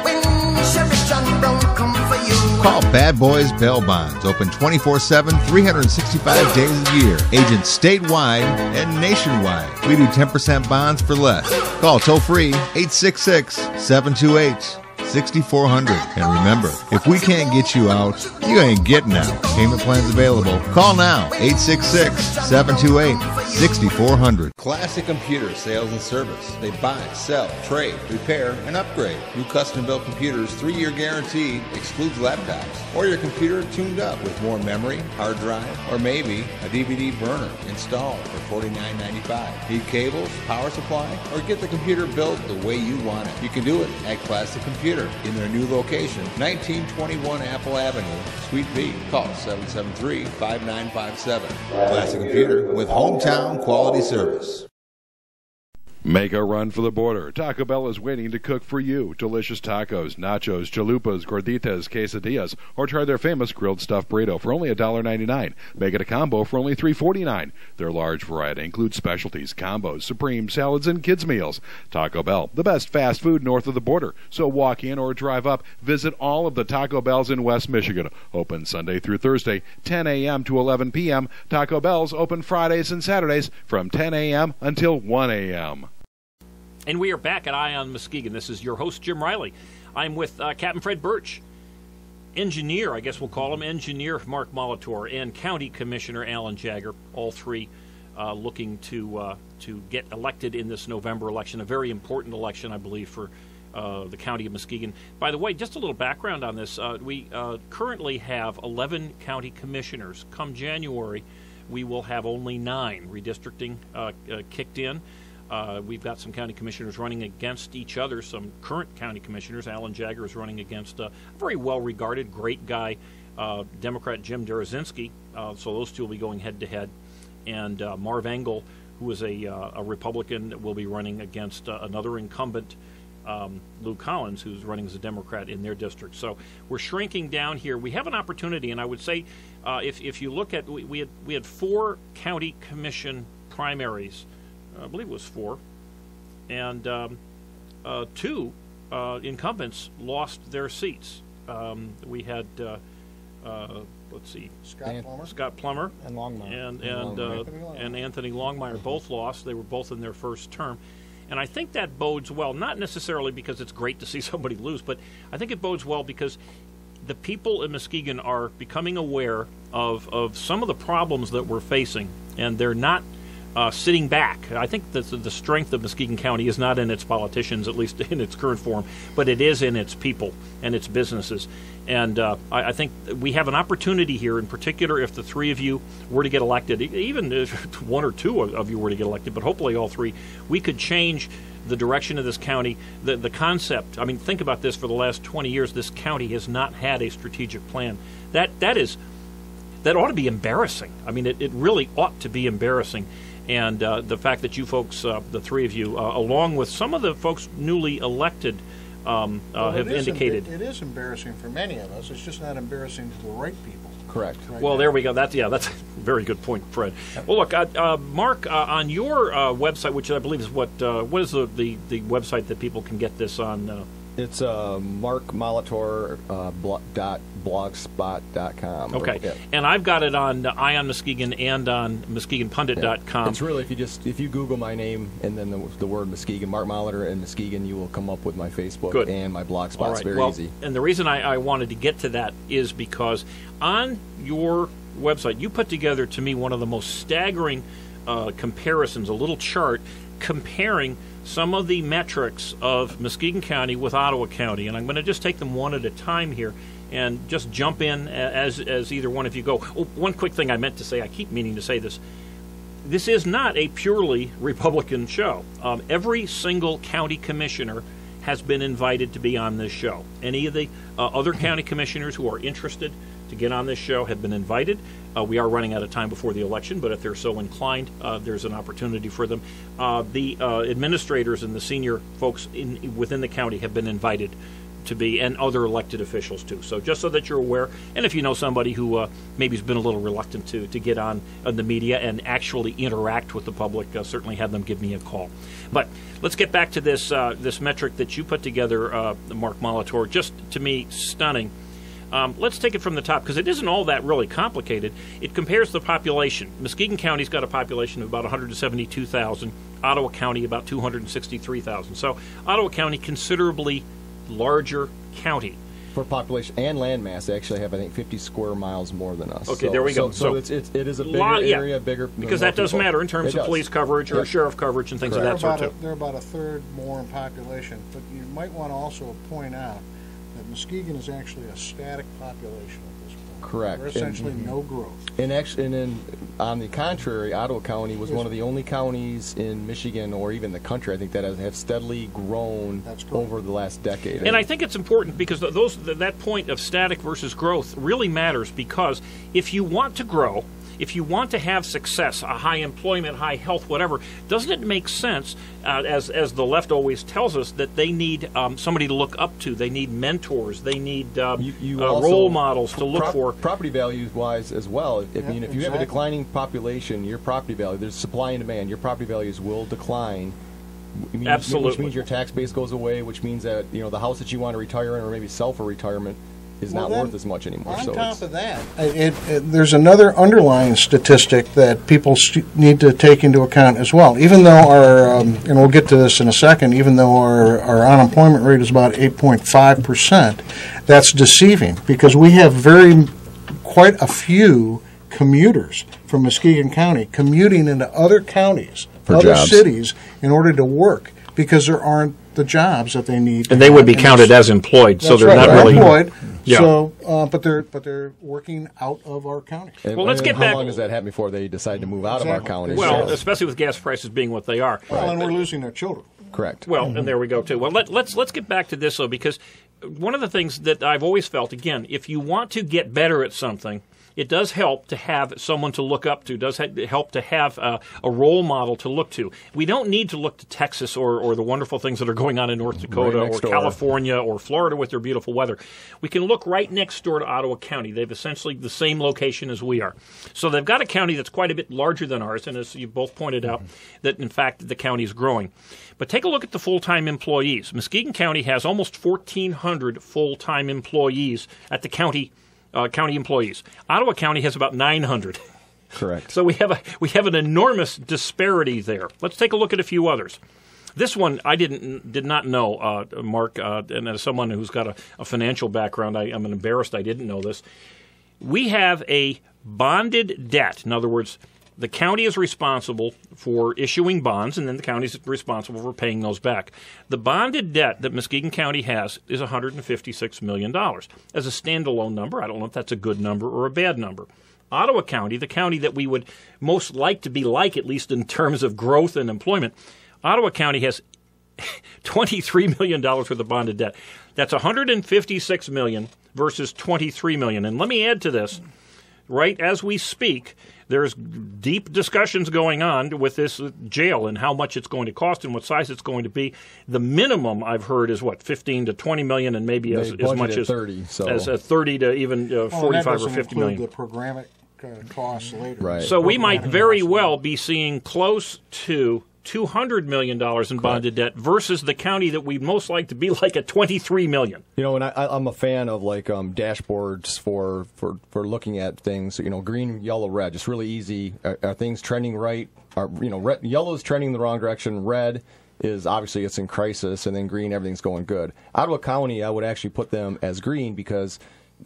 when Sheriff John Brown come for you? Call Bad Boys Bail Bonds. Open 24/7, 365 days a year. Agents statewide and nationwide. We do 10% bonds for less. Call toll free 866-728-6400. And remember, if we can't get you out, you ain't getting out. Payment plans available. Call now, 866-728-6400. Classic Computer Sales and Service. They buy, sell, trade, repair, and upgrade. New custom-built computers, 3-year guarantee, excludes laptops. Or your computer tuned up with more memory, hard drive, or maybe a DVD burner installed for $49.95. Need cables, power supply, or get the computer built the way you want it. You can do it at Classic Computer in their new location, 1921 Apple Avenue, Suite B. Call 773-5957. Classic Computer with hometown quality service. Make a run for the border. Taco Bell is waiting to cook for you. Delicious tacos, nachos, chalupas, gorditas, quesadillas, or try their famous grilled stuffed burrito for only $1.99. Make it a combo for only $3.49. Their large variety includes specialties, combos, supreme, salads, and kids' meals. Taco Bell, the best fast food north of the border. So walk in or drive up. Visit all of the Taco Bells in West Michigan. Open Sunday through Thursday, 10 a.m. to 11 p.m. Taco Bell's open Fridays and Saturdays from 10 a.m. until 1 a.m. And we are back at On Muskegon. This is your host, Jim Riley. I'm with Captain Fred Birch, engineer, I guess we'll call him, engineer Mark Molitor, and County Commissioner Alan Jagger, all three looking to get elected in this November election, a very important election, I believe, for the County of Muskegon. By the way, just a little background on this. We currently have 11 county commissioners. Come January, we will have only 9. Redistricting kicked in. We've got some county commissioners running against each other, some current county commissioners. Alan Jagger is running against a very well-regarded, great guy, Democrat Jim Derazinski. So those two will be going head-to-head. And Marv Engel, who is a Republican, will be running against another incumbent, Lou Collins, who's running as a Democrat in their district. So we're shrinking down here. We have an opportunity, and I would say if you look at, we had 4 county commission primaries. I believe it was 4, and 2 incumbents lost their seats. We had, let's see, Scott Plummer and Longmire, and Anthony Longmire both lost. They were both in their first term, and I think that bodes well. Not necessarily because it's great to see somebody lose, but I think it bodes well because the people in Muskegon are becoming aware of some of the problems that we're facing, and they're not sitting back. I think that the strength of Muskegon County is not in its politicians, at least in its current form, but it is in its people and its businesses. And I think we have an opportunity here, in particular, if the 3 of you were to get elected, even if 1 or 2 of you were to get elected, but hopefully all 3, we could change the direction of this county. The concept, I mean, think about this. For the last 20 years, this county has not had a strategic plan. That ought to be embarrassing. I mean, it really ought to be embarrassing. And the fact that you folks, the 3 of you, along with some of the folks newly elected have indicated. It is embarrassing for many of us. It's just not embarrassing to the right people. Correct. Right Well, now. there we go. That's a very good point, Fred. Well, look, Mark, on your website, which I believe is what is the website that people can get this on? It's markmolitor.blogspot.com. Okay, Yeah. and I've got it on On Muskegon and on MuskegonPundit.com. It's really if you Google my name and then the word Muskegon, Mark Molitor and Muskegon, you will come up with my Facebook Good. and my blog spot. All It's right. very easy. And the reason I wanted to get to that is because on your website, you put together to me one of the most staggering comparisons, a little chart comparing some of the metrics of Muskegon County with Ottawa County. And I'm going to just take them one at a time here and just jump in as either one of you go. Oh, one quick thing I meant to say, I keep meaning to say this. This is not a purely Republican show. Every single county commissioner has been invited to be on this show. Any of the other county commissioners who are interested to get on this show have been invited. We are running out of time before the election, but if they're so inclined, there's an opportunity for them. The administrators and the senior folks within the county have been invited to be, and other elected officials too. So just so that you're aware, and if you know somebody who maybe has been a little reluctant to get on the media and actually interact with the public, certainly have them give me a call. But let's get back to this this metric that you put together, Mark Molitor. Just to me, stunning. Let's take it from the top because it isn't all that really complicated. It compares the population. Muskegon County's got a population of about 172,000. Ottawa County about 263,000. So Ottawa County considerably larger county. For population and land mass, they actually have, I think, 50 square miles more than us. Okay, there we go. So it is a bigger area, bigger. Because that does matter in terms of police coverage or sheriff coverage and things of that sort too. They're about a third more in population, but you might want to also point out that Muskegon is actually a static population at this point. Correct. There's essentially no growth. On the contrary, Ottawa County was one of the only counties in Michigan or even the country, I think, that have steadily grown over the last decade. And I think it's important because that point of static versus growth really matters, because if you want to grow, if you want to have success, a high employment, high health, whatever, doesn't it make sense, as the left always tells us, that they need somebody to look up to? They need mentors. They need role models to look for. Property values-wise as well. If you have a declining population, your property value, there's supply and demand, your property values will decline. Absolutely. Which means your tax base goes away, which means that the house that you want to retire in or maybe sell for retirement is not worth as much anymore. On top of that, there's another underlying statistic that people need to take into account as well. Even though our, and we'll get to this in a second, even though our unemployment rate is about 8.5%, that's deceiving, because we have quite a few commuters from Muskegon County commuting into other counties, other cities, in order to work, because there aren't the jobs that they need. And they would be counted as employed, so they're not really employed. Yeah. So, but they're working out of our county. Well, let's get back. How long does that happen before they decide to move out of our county? Well, especially with gas prices being what they are. Well, and we're losing our children. Correct. Well, and there we go too. Well, let's get back to this though, because one of the things that I've always felt, again, if you want to get better at something, it does help to have someone to look up to, does help to have a role model to look to. We don't need to look to Texas or the wonderful things that are going on in North Dakota or California or Florida with their beautiful weather. We can look right next door to Ottawa County. They've essentially the same location as we are. So they've got a county that's quite a bit larger than ours, and as you both pointed out, that in fact the county is growing. But take a look at the full-time employees. Muskegon County has almost 1,400 full-time employees at the county employees. Ottawa County has about 900. Correct. So we have an enormous disparity there. Let's take a look at a few others. This one I did not know, Mark, and as someone who's got a financial background, I'm embarrassed I didn't know this. We have a bonded debt. In other words, the county is responsible for issuing bonds, and then the county is responsible for paying those back. The bonded debt that Muskegon County has is $156 million. As a standalone number, I don't know if that's a good number or a bad number. Ottawa County, the county that we would most like to be like, at least in terms of growth and employment, Ottawa County has $23 million worth of bonded debt. That's $156 million versus $23 million. And let me add to this. right as we speak, there's deep discussions going on with this jail and how much it's going to cost and what size it's going to be. The minimum I've heard is what, 15 to 20 million, and maybe as much as 30, as 30 to even 45 or 50 million. The programmatic costs later. Right. So we might very well be seeing close to $200 million in bonded debt versus the county that we'd most like to be like at $23 million. You know, and I'm a fan of like dashboards for looking at things. You know, green, yellow, red, just really easy. Are things trending right? Yellow is trending in the wrong direction. Red is obviously it's in crisis, and then green, everything's going good. Ottawa County, I would actually put them as green because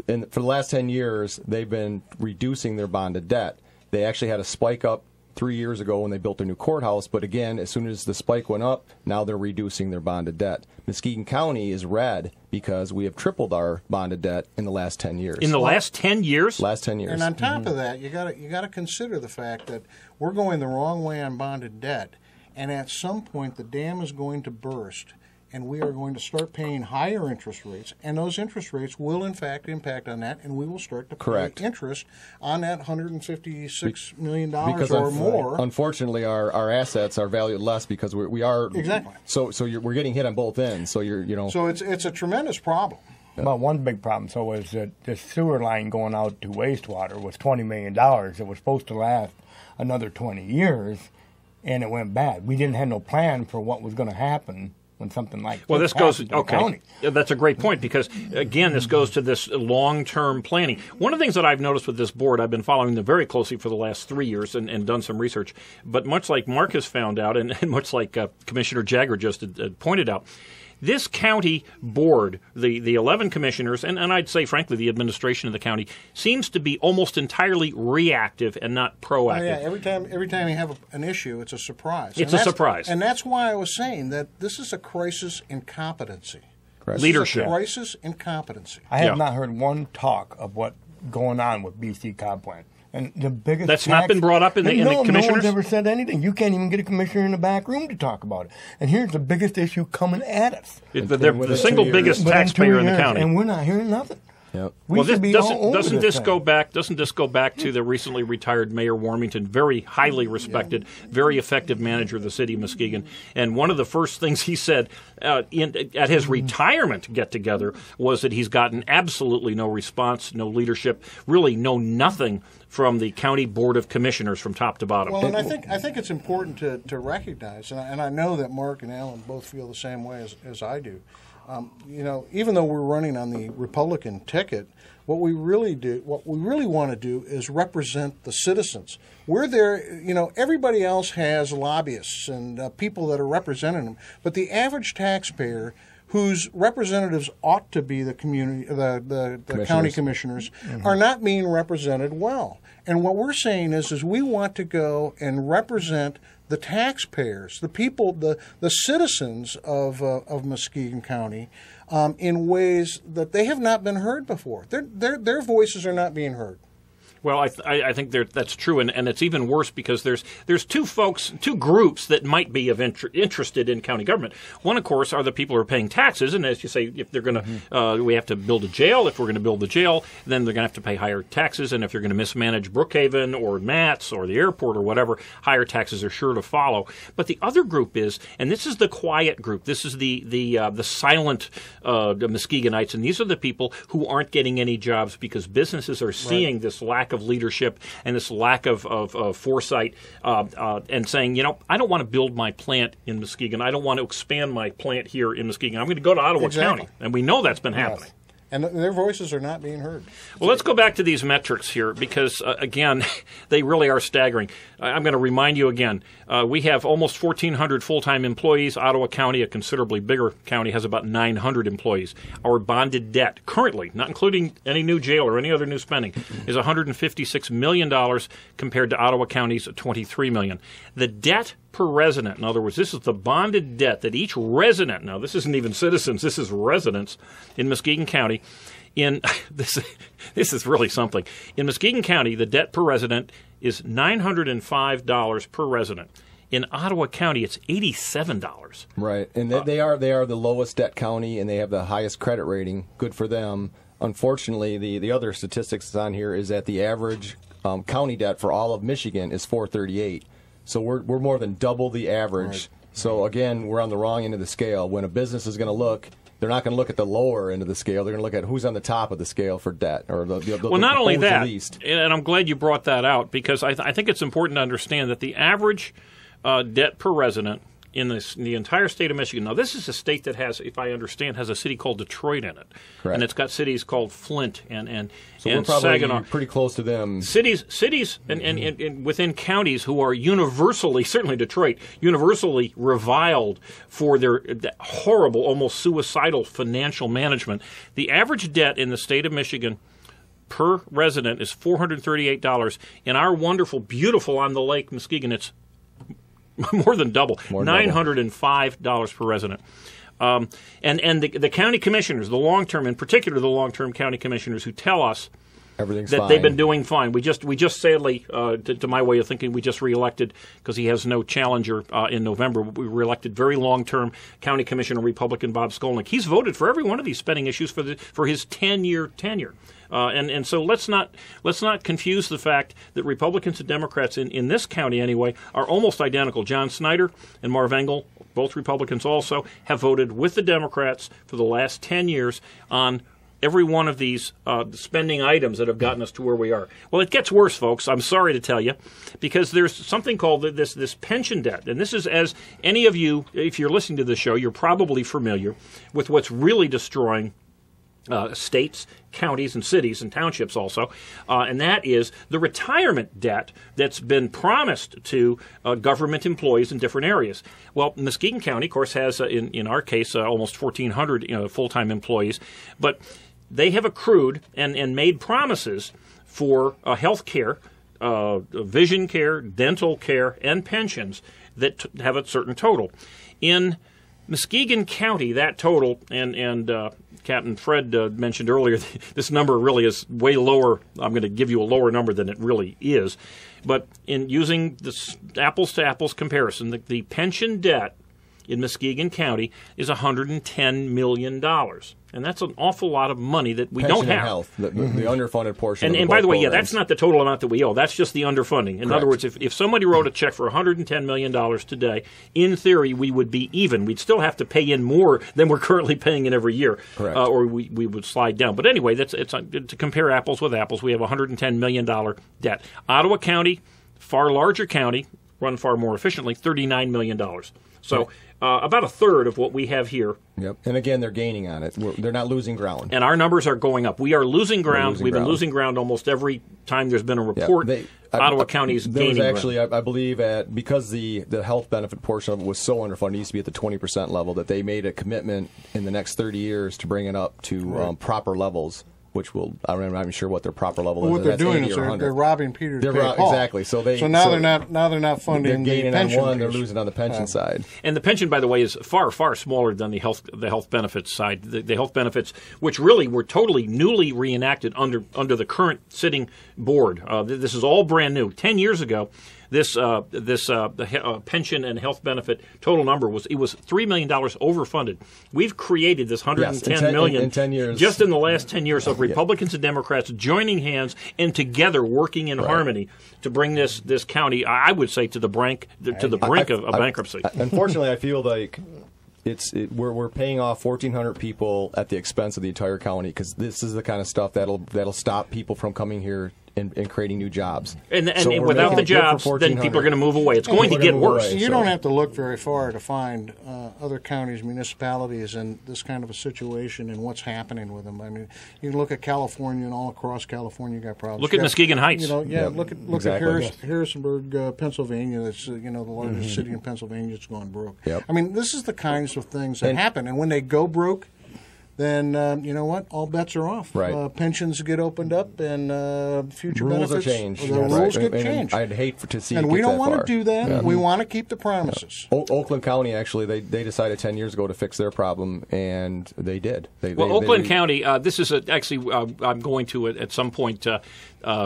for the last 10 years they've been reducing their bonded debt. They actually had a spike up 3 years ago when they built their new courthouse, but again, as soon as the spike went up, now they're reducing their bonded debt. Muskegon County is red because we have tripled our bonded debt in the last 10 years. In the last 10 years? Last 10 years. And on top of that, you got to consider the fact that we're going the wrong way on bonded debt, and at some point the dam is going to burst, and we are going to start paying higher interest rates, and those interest rates will in fact impact on that, and we will start to pay interest on that $156 million or more. Unfortunately, our assets are valued less because we are exactly. So we're getting hit on both ends. So So it's a tremendous problem. Well, one big problem was that the sewer line going out to wastewater was $20 million. It was supposed to last another 20 years, and it went bad. We didn't have no plan for what was going to happen when something like this goes okay. That's a great point because again, this goes to this long-term planning. One of the things that I've noticed with this board, I've been following them very closely for the last 3 years and done some research. But much like Mark has found out, and much like Commissioner Jagger just pointed out, this county board, the 11 commissioners, and I'd say, frankly, the administration of the county, seems to be almost entirely reactive and not proactive. Oh, yeah, every time you have an issue, it's a surprise. It's a surprise. And that's why I was saying that this is a crisis in competency. Leadership. This is a crisis in competency. I have not heard one talk of what's going on with BC Cob Plant. And the biggest That's not been brought up in the commissioners? No one's ever said anything. You can't even get a commissioner in the back room to talk about it. And here's the biggest issue coming at us. They're the single biggest taxpayer in the county. And we're not hearing nothing. Yep. Doesn't this go back to the recently retired Mayor Warmington, very highly respected, very effective manager of the city of Muskegon, and one of the first things he said at his retirement get-together was that he's gotten absolutely no response, no leadership, really nothing from the county board of commissioners from top to bottom. Well, and I think it's important to recognize, and I know that Mark and Alan both feel the same way as I do. Even though we're running on the Republican ticket, what we really want to do is represent the citizens. We're there, everybody else has lobbyists and people that are representing them, but the average taxpayer whose representatives ought to be the community, the county commissioners, are not being represented well. And what we're saying is we want to go and represent the taxpayers, the people, the citizens of Muskegon County, in ways that they have not been heard before. Their voices are not being heard. Well, I think that's true, and it's even worse because there's two groups that might be interested in county government. One, of course, are the people who are paying taxes, and as you say, if they're going to, we have to build a jail. If we're going to build the jail, then they're going to have to pay higher taxes, and if you're going to mismanage Brookhaven or Mats or the airport or whatever, higher taxes are sure to follow. But the other group is, and this is the quiet group. This is the silent Muskegonites, and these are the people who aren't getting any jobs because businesses are seeing this lack of leadership and this lack of foresight and saying, I don't want to build my plant in Muskegon. I don't want to expand my plant here in Muskegon. I'm going to go to Ottawa County. And we know that's been happening. And their voices are not being heard. Well, let's go back to these metrics here because, again, they really are staggering. I'm going to remind you again, we have almost 1,400 full-time employees. Ottawa County, a considerably bigger county, has about 900 employees. Our bonded debt currently, not including any new jail or any other new spending, is $156 million compared to Ottawa County's $23 million. The debt per resident, in other words, this is the bonded debt that each resident, now this isn't even citizens, this is residents in Muskegon County, this is really something. In Muskegon County, the debt per resident is $905 per resident. In Ottawa County, it's $87. Right, and they are the lowest debt county, and they have the highest credit rating. Good for them. unfortunately, the other statistics that's on here is that the average county debt for all of Michigan is $438. So we're more than double the average. Right. So again, we're on the wrong end of the scale. When a business is going to look, they're not going to look at the lower end of the scale. They're going to look at who's on the top of the scale for debt, or well, not only that, least. And I'm glad you brought that out, because I think it's important to understand that the average debt per resident in the entire state of Michigan. Now, this is a state that has, if I understand, has a city called Detroit in it. Correct. And it's got cities called Flint and So we're probably Saginaw. pretty close to them. Cities and within counties who are universally, certainly Detroit, universally reviled for their horrible, almost suicidal financial management. The average debt in the state of Michigan per resident is $438. In our wonderful, beautiful on the lake, Muskegon, it's more than double, $905 per resident. And the county commissioners, the long-term, in particular the long-term county commissioners, who tell us Everything's that fine. they've been doing fine. We just sadly, to my way of thinking, we just reelected, because he has no challenger in November. We reelected very long-term county commissioner Republican Bob Skolnick. He's voted for every one of these spending issues for his 10-year tenure. And so let's not confuse the fact that Republicans and Democrats in this county anyway are almost identical. John Snyder and Marv Engel, both Republicans also, have voted with the Democrats for the last 10 years on every one of these spending items that have gotten us to where we are. Well, it gets worse, folks. I'm sorry to tell you, because there's something called this pension debt. And this is, as any of you, if you're listening to the show, you're probably familiar with what's really destroying states, counties, and cities, and townships also, and that is the retirement debt that's been promised to government employees in different areas. Well, Muskegon County, of course, has, in our case, almost 1,400 full-time employees, but they have accrued and made promises for health care, vision care, dental care, and pensions that have a certain total. In Muskegon County, that total, and Captain Fred mentioned earlier, this number really is way lower. I'm going to give you a lower number than it really is. But in using this apples-to-apples comparison, the pension debt in Muskegon County is $110 million. And that's an awful lot of money that we don't have. Pension and health, the underfunded portion. And by the way, yeah, that's not the total amount that we owe. That's just the underfunding. In Correct. other words, if somebody wrote a check for $110 million today, in theory, we would be even. We'd still have to pay in more than we're currently paying in every year. Correct. Or we would slide down. But anyway, to compare apples with apples, we have a $110 million debt. Ottawa County, far larger county, run far more efficiently, $39 million. So about a third of what we have here. Yep. And again, they're gaining on it. They're not losing ground. And our numbers are going up. We are losing ground. We've been losing ground almost every time there's been a report. Ottawa County is gaining ground. There was actually, I believe, because the health benefit portion of it was so underfunded, it used to be at the 20% level, that they made a commitment in the next 30 years to bring it up to proper levels. Which will, I'm not even sure what their proper level is. What they're doing is they're robbing Peter to pay Paul. Exactly. So they're not funding they're gaining the pension on one, piece. they're losing on the pension side. And the pension, by the way, is far, far smaller than the health benefits side. The health benefits, which really were totally newly reenacted under the current sitting board. This is all brand new. 10 years ago, this pension and health benefit total number was $3 million overfunded. We've created this $110 million in 10 years. Just in the last 10 years of Republicans and Democrats joining hands and together working in harmony to bring this county, I would say, to the brink of bankruptcy. Unfortunately, I feel like we're paying off 1,400 people at the expense of the entire county, because this is the kind of stuff that'll stop people from coming here and creating new jobs. And without the jobs, then people are going to move away. It's going to get worse. You don't have to look very far to find other counties, municipalities in this kind of a situation and what's happening with them. I mean, you can look at California, and all across California you got problems. Look at Muskegon Heights. Look at Harrisonburg, Pennsylvania. That's the largest city in Pennsylvania that's gone broke. Yep. I mean, this is the kinds of things that happen, and when they go broke, then you know what? All bets are off. Right. Pensions get opened up, and future rules benefits. are changed. The rules get changed. I'd hate to see. And it we get don't want far. to do that. Yeah. We want to keep the promises. Oakland County, actually, they decided 10 years ago to fix their problem, and they did. Oakland County. This is actually. I'm going to at some point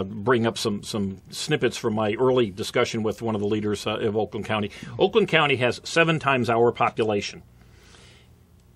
bring up some snippets from my early discussion with one of the leaders of Oakland County. Oakland County has 7 times our population.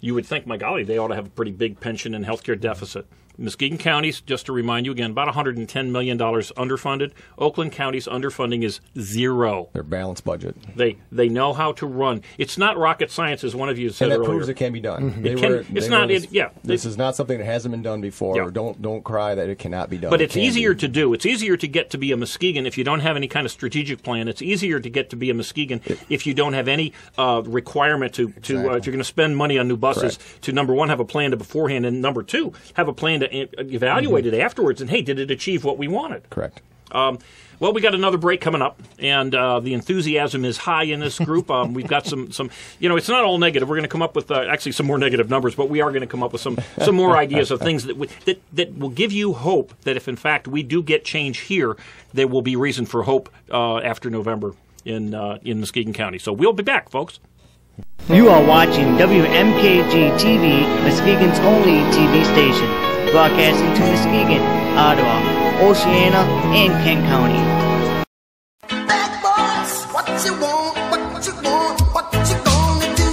You would think, my golly, they ought to have a pretty big pension and health care deficit. Muskegon County's, just to remind you again, about $110 million underfunded. Oakland County's underfunding is zero. Their balanced budget. They know how to run. It's not rocket science, as one of you said and that earlier. proves it can be done. Mm-hmm. This is not something that hasn't been done before. Yeah. Don't cry that it cannot be done. But it's easier to do. It's easier to get to be a Muskegon if you don't have any kind of strategic plan. It's easier to get to be a Muskegon if you don't have any requirement to if you're going to spend money on new buses, to number one, have a plan to beforehand, and number two, have a plan to evaluate it afterwards. And hey, did it achieve what we wanted? Correct. Well, we got another break coming up, and the enthusiasm is high in this group. We've got some. It's not all negative. We're going to come up with actually some more negative numbers, but we are going to come up with some more ideas of things that will give you hope that if in fact we do get change here, there will be reason for hope after November in Muskegon County. So we'll be back, folks. You are watching WMKG TV, Muskegon's only TV station, broadcasting to Muskegon, Ottawa, Oceana, and Kent County. Bad boys, what you want, what you want, what you gonna do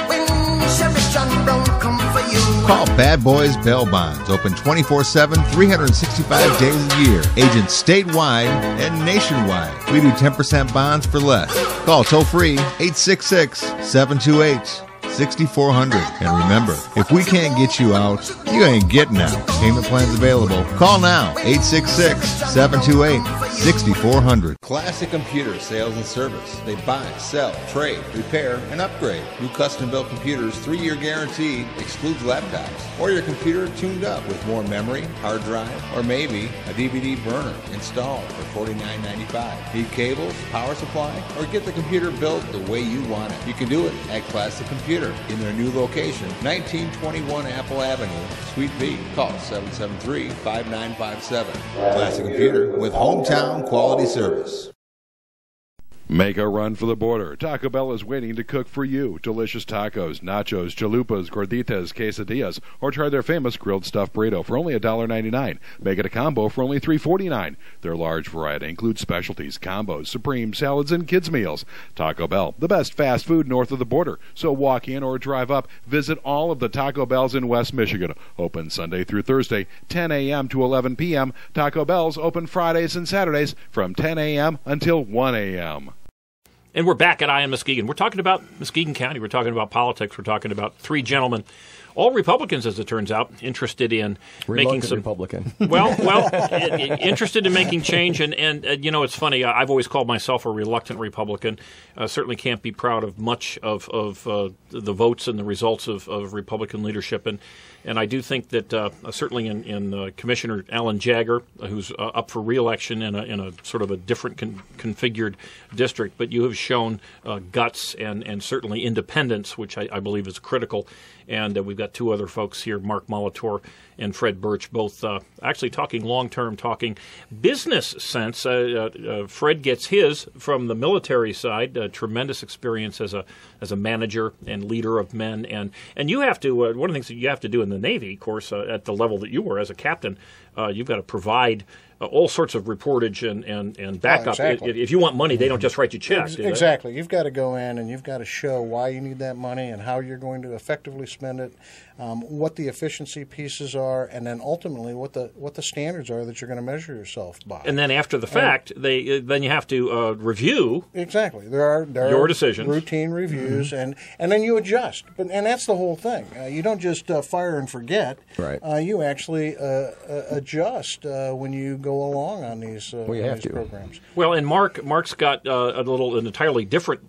when Sheriff John Brown come for you? Call Bad Boys Bail Bonds. Open 24/7, 365 days a year. Agents statewide and nationwide. We do 10% bonds for less. Call toll free 866-728-6400. And remember, if we can't get you out, you ain't getting out. Payment plans available. Call now 866-728-6400. Classic Computer Sales and Service. They buy, sell, trade, repair, and upgrade. New custom-built computers, 3-year guarantee, excludes laptops. Or your computer tuned up with more memory, hard drive, or maybe a DVD burner installed for $49.95. Need cables, power supply, or get the computer built the way you want it. You can do it at Classic Computer in their new location, 1921 Apple Avenue, Suite B. Call 773-5957. Classic Computer with hometown quality service. Make a run for the border. Taco Bell is waiting to cook for you. Delicious tacos, nachos, chalupas, gorditas, quesadillas, or try their famous grilled stuffed burrito for only $1.99. Make it a combo for only $3.49. Their large variety includes specialties, combos, supreme, salads, and kids' meals. Taco Bell, the best fast food north of the border. So walk in or drive up. Visit all of the Taco Bells in West Michigan. Open Sunday through Thursday, 10 a.m. to 11 p.m. Taco Bell's open Fridays and Saturdays from 10 a.m. until 1 a.m. And we're back at On Muskegon. We're talking about Muskegon County. We're talking about politics. We're talking about three gentlemen, all Republicans, as it turns out, interested in making some Republican. Interested in making change. And it's funny. I've always called myself a reluctant Republican. Certainly can't be proud of much of the votes and the results of Republican leadership. And I do think that certainly in Commissioner Alan Jagger, who's up for re-election in a sort of a different configured district, but you have shown guts and certainly independence, which I believe is critical. And we've got two other folks here, Mark Molitor and Fred Birch, both actually talking long-term, talking business sense. Fred gets his from the military side, tremendous experience as a manager and leader of men. And you have to, one of the things that you have to do in the Navy, of course, at the level that you were as a captain, you've got to provide all sorts of reportage and backup. Exactly. If you want money, they don't just write you checks. Exactly. You've got to go in and you've got to show why you need that money and how you're going to effectively spend it, what the efficiency pieces are, and then ultimately what the standards are that you're going to measure yourself by. And then after the fact, then you have to review. Exactly. There are your decisions, routine reviews, and then you adjust. And that's the whole thing. You don't just fire and forget. Right. You actually adjust when you go along on these, programs. Well, and Mark's got an entirely different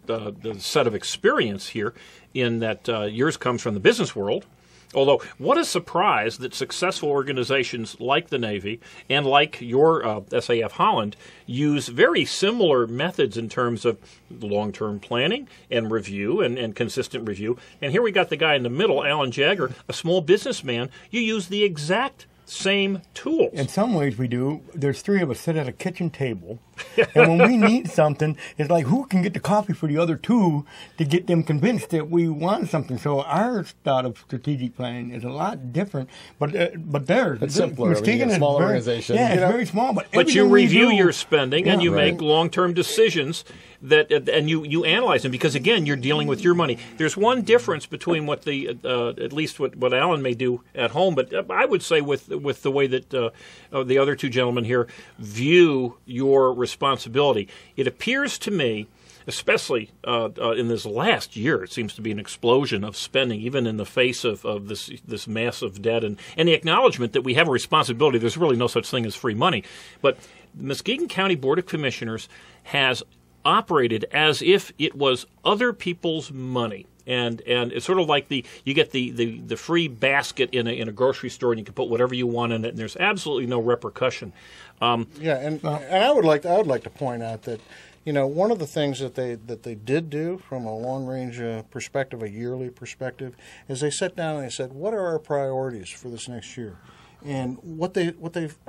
set of experience here, in that yours comes from the business world. Although, what a surprise that successful organizations like the Navy and like your SAF Holland use very similar methods in terms of long-term planning and review and consistent review. And here we got the guy in the middle, Alan Jagger, a small businessman. You use the exact same tools. In some ways we do. There's three of us sit at a kitchen table, and when we need something, it's like who can get the coffee for the other two to get them convinced that we want something. So our style of strategic planning is a lot different, but theirs it's simpler. Muskegon is small very, organization. Yeah, it's very small. But you review your spending and you make long-term decisions. that and you analyze them because, again, you're dealing with your money. There's one difference between what at least what Alan may do at home, but I would say with the way that the other two gentlemen here view your responsibility. It appears to me, especially in this last year, it seems to be an explosion of spending, even in the face of this massive debt and the acknowledgement that we have a responsibility. There's really no such thing as free money. But the Muskegon County Board of Commissioners has operated as if it was other people's money. And it's sort of like you get the free basket in a grocery store, and you can put whatever you want in it, and there's absolutely no repercussion. And I would like to point out that, one of the things that they did do from a long-range perspective, a yearly perspective, is they sat down and they said, what are our priorities for this next year? And what they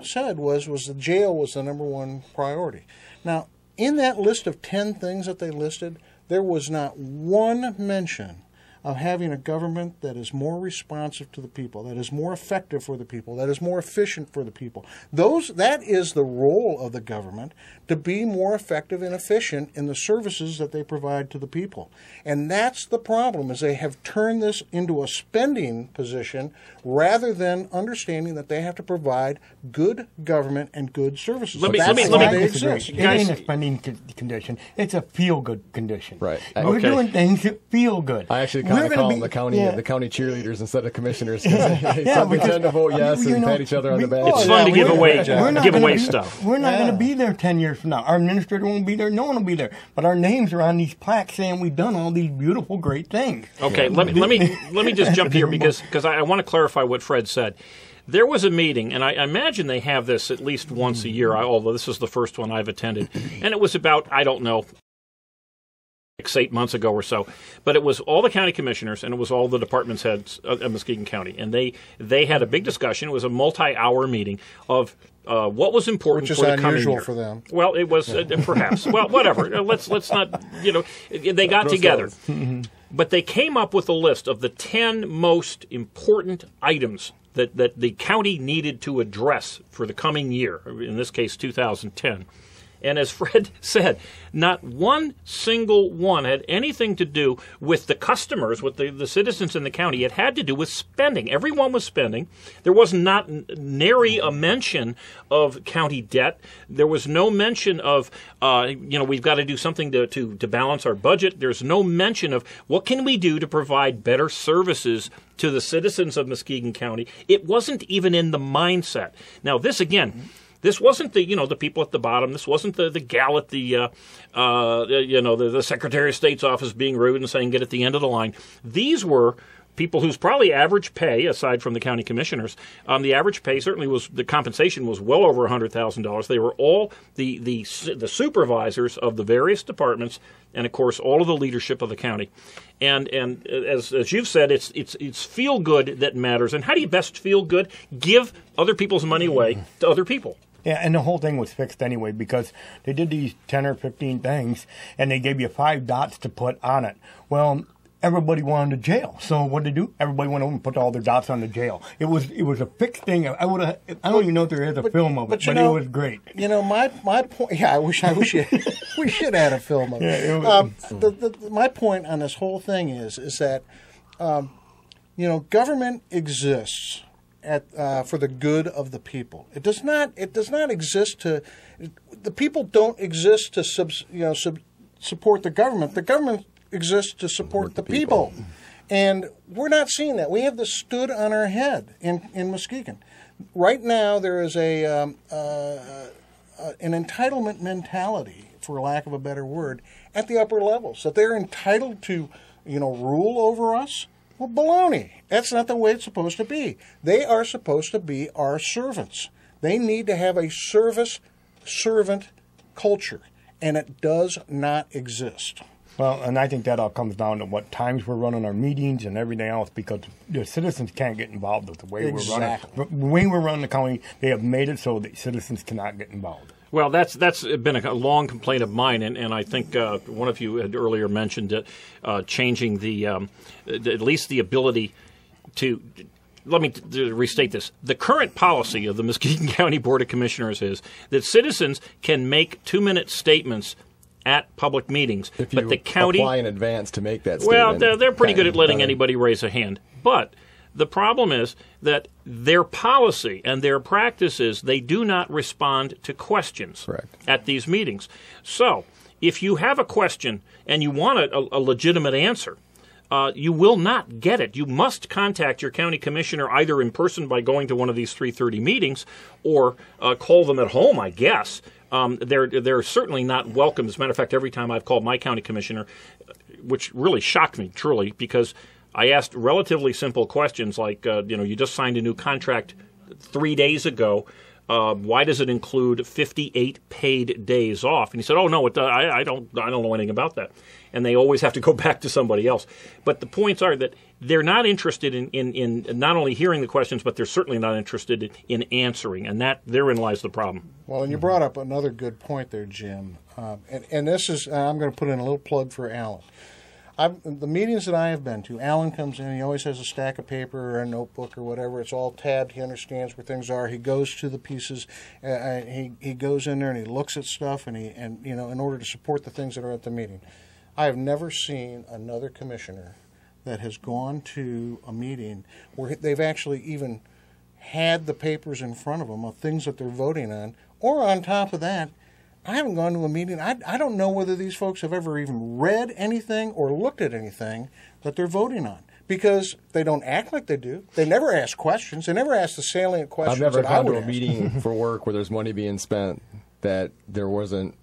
said was the jail was the number one priority. Now, in that list of 10 things that they listed, there was not one mention of having a government that is more responsive to the people, that is more effective for the people, that is more efficient for the people. That is the role of the government, to be more effective and efficient in the services that they provide to the people. And that's the problem, is they have turned this into a spending position rather than understanding that they have to provide good government and good services. It ain't a spending condition. It's a feel-good condition. Right. We're doing things that feel good. I actually kind of call them the county cheerleaders instead of commissioners. We tend to vote yes and pat each other on the back. It's fun to give away stuff. We're not going to be there 10 years from now. Our administrator won't be there. No one will be there. But our names are on these plaques saying we've done all these beautiful, great things. Okay, let me just jump here because I want to clarify what Fred said. There was a meeting, and I imagine they have this at least once a year, although this is the first one I've attended, and it was about, I don't know, 6-8 months ago or so, but it was all the county commissioners and it was all the departments heads of Muskegon County, and they had a big discussion. It was a multi-hour meeting of what was important for the coming year. Which is unusual for them. Well, it was perhaps. Well, whatever. Let's not. They got together, but they came up with a list of the 10 most important items that the county needed to address for the coming year. In this case, 2010. And as Fred said, not one single one had anything to do with the customers, with the citizens in the county. It had to do with spending. Everyone was spending. There was not nary a mention of county debt. There was no mention of, we've got to do something to balance our budget. There's no mention of what can we do to provide better services to the citizens of Muskegon County. It wasn't even in the mindset. Now, this, again, this wasn't the people at the bottom. This wasn't the gal at the Secretary of State's office being rude and saying get at the end of the line. These were people whose probably average pay, aside from the county commissioners, the average pay certainly was, the compensation was well over $100,000. They were all the supervisors of the various departments, and of course all of the leadership of the county. And as you've said, it's feel good that matters. And how do you best feel good? Give other people's money away to other people. Yeah, and the whole thing was fixed anyway because they did these 10 or 15 things, and they gave you 5 dots to put on it. Well, everybody wanted a jail, so what did they do? Everybody went over and put all their dots on the jail. It was a fixed thing. I don't even know if there is a film of it, but it was great. My point. Yeah, I wish we should add a film of it. My point on this whole thing is that government exists for the good of the people. It does not exist to. The people don't exist to support the government. The government exists to support the people. And we're not seeing that. We have this stood on our head in Muskegon. Right now there is an entitlement mentality, for lack of a better word, at the upper levels, that they're entitled to rule over us. Well, baloney. That's not the way it's supposed to be. They are supposed to be our servants. They need to have a servant culture, and it does not exist. Well, and I think that all comes down to what times we're running our meetings and everything else, because the citizens can't get involved with the way we're running. The way we're running the county, they have made it so that citizens cannot get involved. Well, that's been a long complaint of mine, and I think one of you had earlier mentioned changing at least the ability to. Let me restate this. The current policy of the Muskegon County Board of Commissioners is that citizens can make 2-minute statements at public meetings. If you but the county apply in advance to make that well, statement. they're pretty good at letting anybody raise a hand. But the problem is that their policy and their practice is they do not respond to questions at these meetings. So if you have a question and you want a legitimate answer, you will not get it. You must contact your county commissioner either in person by going to one of these 3:30 meetings or call them at home, I guess. They're certainly not welcome. As a matter of fact, every time I've called my county commissioner, which really shocked me, truly, because I asked relatively simple questions like, you just signed a new contract 3 days ago. Why does it include 58 paid days off? And he said, "Oh no, I don't know anything about that." And they always have to go back to somebody else. But the points are that they're not interested in not only hearing the questions, but they're certainly not interested in answering, and therein lies the problem. Well, and you brought up another good point there, Jim. And this is, I'm going to put in a little plug for Alan. The meetings that I have been to, Alan comes in, he always has a stack of paper or a notebook or whatever. It's all tabbed. He understands where things are. He goes to the pieces. He goes in there and he looks at stuff and in order to support the things that are at the meeting. I have never seen another commissioner that has gone to a meeting where they've actually even had the papers in front of them of things that they're voting on, or on top of that, I haven't gone to a meeting. I don't know whether these folks have ever even read anything or looked at anything that they're voting on, because they don't act like they do. They never ask questions. They never ask the salient questions. I've never that gone I would to a ask. meeting for work where there's money being spent that there wasn't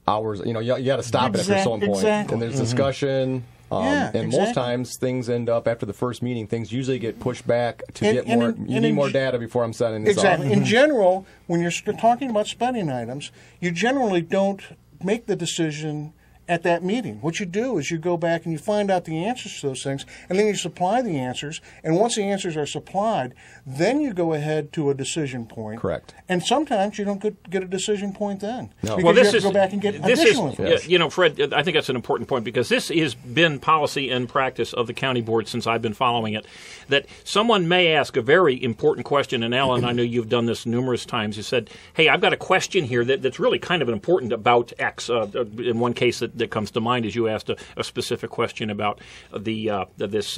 hours. You got to stop it after some point. Exactly. And there's discussion. Yeah, and most times things end up after the first meeting. Things usually get pushed back to get more. You need more data before I'm signing this off. Exactly. In general, when you're talking about spending items, you generally don't make the decision at that meeting. What you do is you go back and you find out the answers to those things, and then you supply the answers. And once the answers are supplied, then you go ahead to a decision point. Correct. And sometimes you don't get a decision point then. No. Because Well, you this have to is go back and get additional information. Fred, I think that's an important point, because this has been policy and practice of the county board since I've been following it, that someone may ask a very important question, and Alan, I know you've done this numerous times. You said, "Hey, I've got a question here that's really kind of important about X." In one case that comes to mind is you asked a specific question about this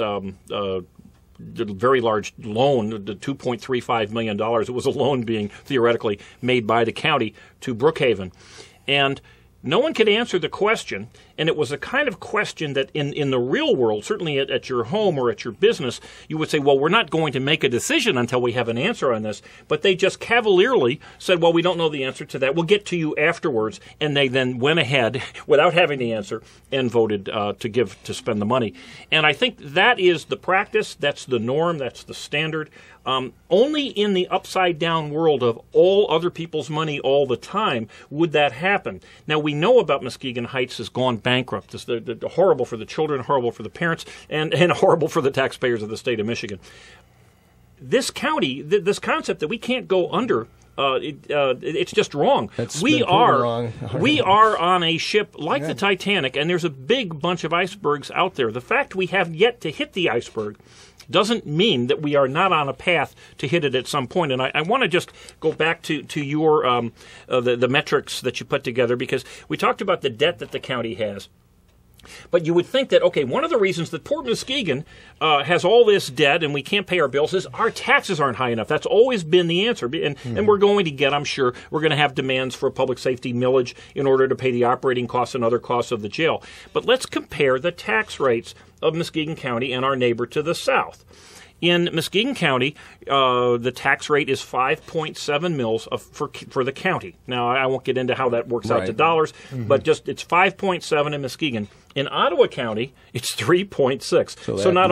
very large loan, the $2.35 million. It was a loan being theoretically made by the county to Brookhaven. And no one could answer the question, and it was a kind of question that in the real world, certainly at your home or at your business, you would say, well, we're not going to make a decision until we have an answer on this. But they just cavalierly said, well, we don't know the answer to that. We'll get to you afterwards. And they then went ahead without having the answer and voted to spend the money. And I think that is the practice. That's the norm. That's the standard. Only in the upside-down world of all other people's money all the time would that happen. Now, we know about Muskegon Heights has gone bankrupt. It's horrible for the children, horrible for the parents, and horrible for the taxpayers of the state of Michigan. This county, this concept that we can't go under, it's just wrong. We are on a ship like the Titanic, and there's a big bunch of icebergs out there. The fact we have yet to hit the iceberg doesn't mean that we are not on a path to hit it at some point. And I want to just go back to your the metrics that you put together, because we talked about the debt that the county has. But you would think that, okay, one of the reasons that Port Muskegon has all this debt and we can't pay our bills is our taxes aren't high enough. That's always been the answer. And we're going to get, I'm sure, we're going to have demands for public safety millage in order to pay the operating costs and other costs of the jail. But let's compare the tax rates of Muskegon County and our neighbor to the south. In Muskegon County, the tax rate is 5.7 mils for the county. Now, I won't get into how that works out to dollars, but just it's 5.7 in Muskegon. In Ottawa County, it's 3.6. So not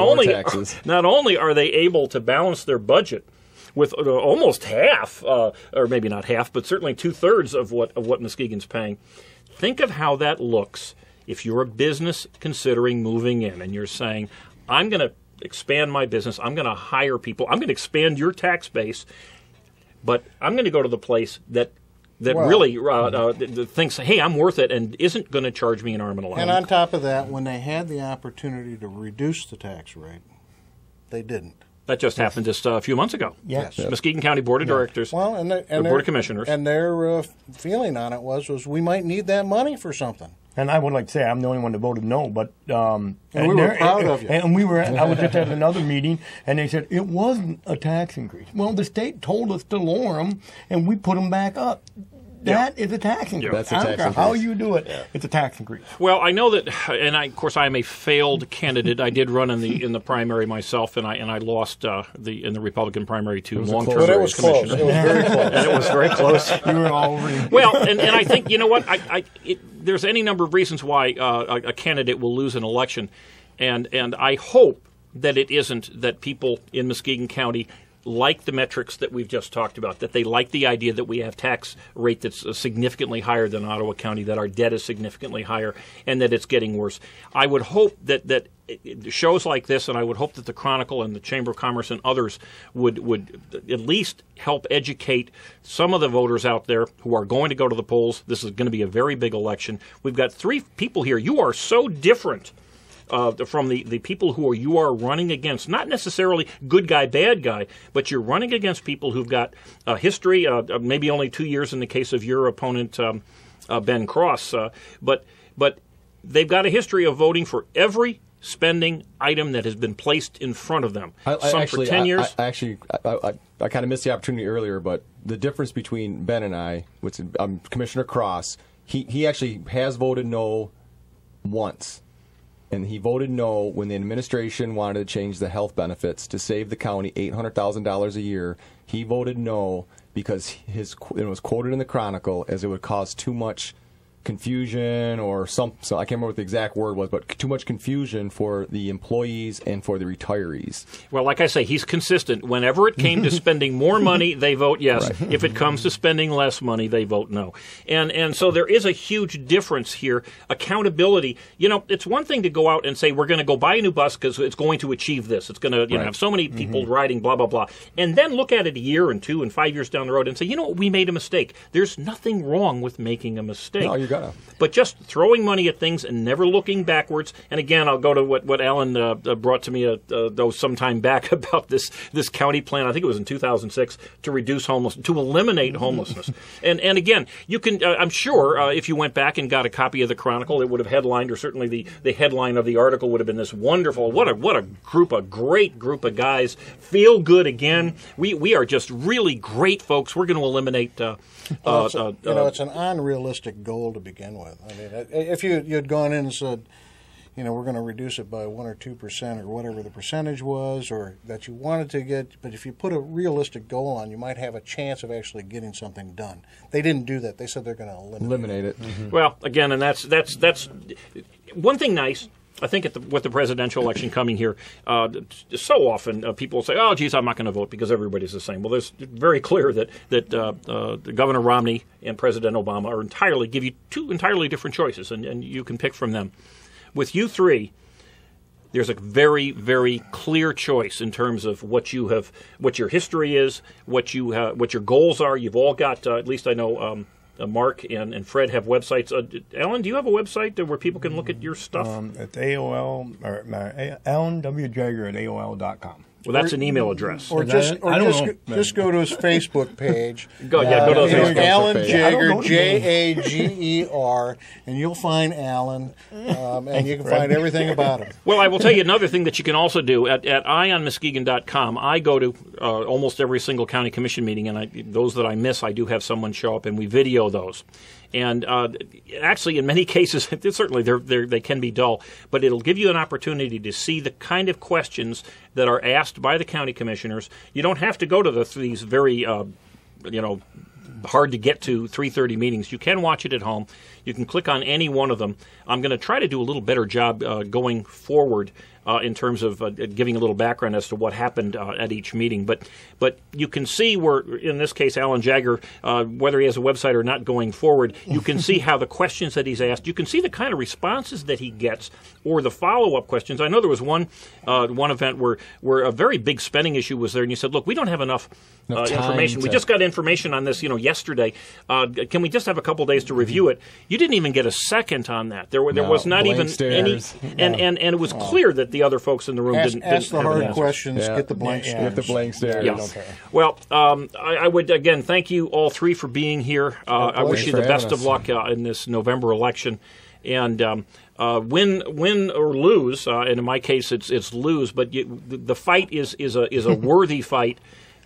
only are they able to balance their budget with almost half, or maybe not half, but certainly 2/3 of what Muskegon's paying. Think of how that looks if you're a business considering moving in and you're saying, I'm going to expand my business, I'm going to hire people, I'm going to expand your tax base, but I'm going to go to the place that really thinks, hey, I'm worth it, and isn't going to charge me an arm and a leg. And on top of that, when they had the opportunity to reduce the tax rate, they didn't. That just happened just a few months ago. Yes. Muskegon County Board of Directors, and Board of Commissioners. And their feeling on it was we might need that money for something. And I would like to say I'm the only one that voted no, but and we were proud of you. And we were. I was just at another meeting, and they said it wasn't a tax increase. Well, the state told us to lower them, and we put them back up. That is a tax increase. That's a I don't tax care increase. how you do it. It's a tax increase. Well, I know that, and of course, I am a failed candidate. I did run in the primary myself, and I lost in the Republican primary to long-term But it was close. commissioner. It was very close. And it was very close. You were all over. Well, and I think, you know what, there's any number of reasons why a candidate will lose an election, and I hope that it isn't that people in Muskegon County like the metrics that we've just talked about, that they like the idea that we have tax rate that's significantly higher than Ottawa County, that our debt is significantly higher, and that it's getting worse. I would hope that shows like this, and I would hope that the Chronicle and the Chamber of Commerce and others would at least help educate some of the voters out there who are going to go to the polls. This is going to be a very big election. We've got 3 people here. You are so different from the people who you are running against. Not necessarily good guy, bad guy, but you're running against people who've got a history, maybe only 2 years in the case of your opponent, Ben Cross, but they've got a history of voting for every spending item that has been placed in front of them. Some for 10 years. I kind of missed the opportunity earlier, but the difference between Ben and I, which Commissioner Cross, he actually has voted no once. And he voted no when the administration wanted to change the health benefits to save the county $800,000 a year. He voted no because it was quoted in the Chronicle as it would cause too much confusion or so I can't remember what the exact word was, but too much confusion for the employees and for the retirees. Well, like I say, he's consistent. Whenever it came to spending more money, they vote yes. Right. If it comes to spending less money, they vote no. And so there is a huge difference here. Accountability. You know, it's one thing to go out and say, we're going to go buy a new bus because it's going to achieve this. It's going to have so many people riding, blah, blah, blah. And then look at it a year and 2 and 5 years down the road and say, you know what, we made a mistake. There's nothing wrong with making a mistake. No, you got But just throwing money at things and never looking backwards. And again, I'll go to what Alan brought to me some time back about this county plan. I think it was in 2006 to eliminate homelessness. And again, you can. I'm sure if you went back and got a copy of the Chronicle, it would have headlined, or certainly the headline of the article would have been this wonderful. What a great group of guys. Feel good again. We are just really great folks. We're going to eliminate. It's an unrealistic goal to begin with. I mean, if you'd gone in and said, we're going to reduce it by 1 or 2% or whatever the percentage was, or that you wanted to get, but if you put a realistic goal on, you might have a chance of actually getting something done. They didn't do that. They said they're going to eliminate it. Mm-hmm. Well, again, and that's one thing nice. I think with the presidential election coming here, so often people say, "Oh, geez, I'm not going to vote because everybody's the same." Well, it's very clear that Governor Romney and President Obama give you 2 entirely different choices, and you can pick from them. With you 3, there's a very, very clear choice in terms of what your history is, what your goals are. You've all got, at least I know. Mark and Fred have websites. Alan, do you have a website where people can look at your stuff? It's AOL, or Alan W. Jagger at AOL.com. Well, that's an email address. Or just go to his Facebook page. Go to his Facebook page. Alan Jagger, Jager, and you'll find Alan, and you can find everything about him. Well, I will tell you another thing that you can also do at eyeonmuskegon.com. I go to almost every single county commission meeting, and those that I miss, I do have someone show up, and we video those. And actually, in many cases, certainly they can be dull, but it'll give you an opportunity to see the kind of questions that are asked by the county commissioners. You don't have to go to these very, hard to get to 3:30 meetings. You can watch it at home. You can click on any one of them. I'm going to try to do a little better job going forward in terms of giving a little background as to what happened at each meeting. But you can see where, in this case, Alan Jagger, whether he has a website or not going forward, you can see how the questions that he's asked, you can see the kind of responses that he gets or the follow-up questions. I know there was one event where a very big spending issue was there, and you said, look, we don't have enough information. We just got information on this, yesterday. Can we just have a couple days to review it? You didn't even get a second on that. There was not even any, and it was clear that the other folks in the room didn't ask the have hard answers. questions, get the blank Get stares. the blank stare. Yeah. Well, I would again thank you all three for being here. I wish you the best of luck in this November election, and win or lose. And in my case, it's lose. But the fight is a worthy fight,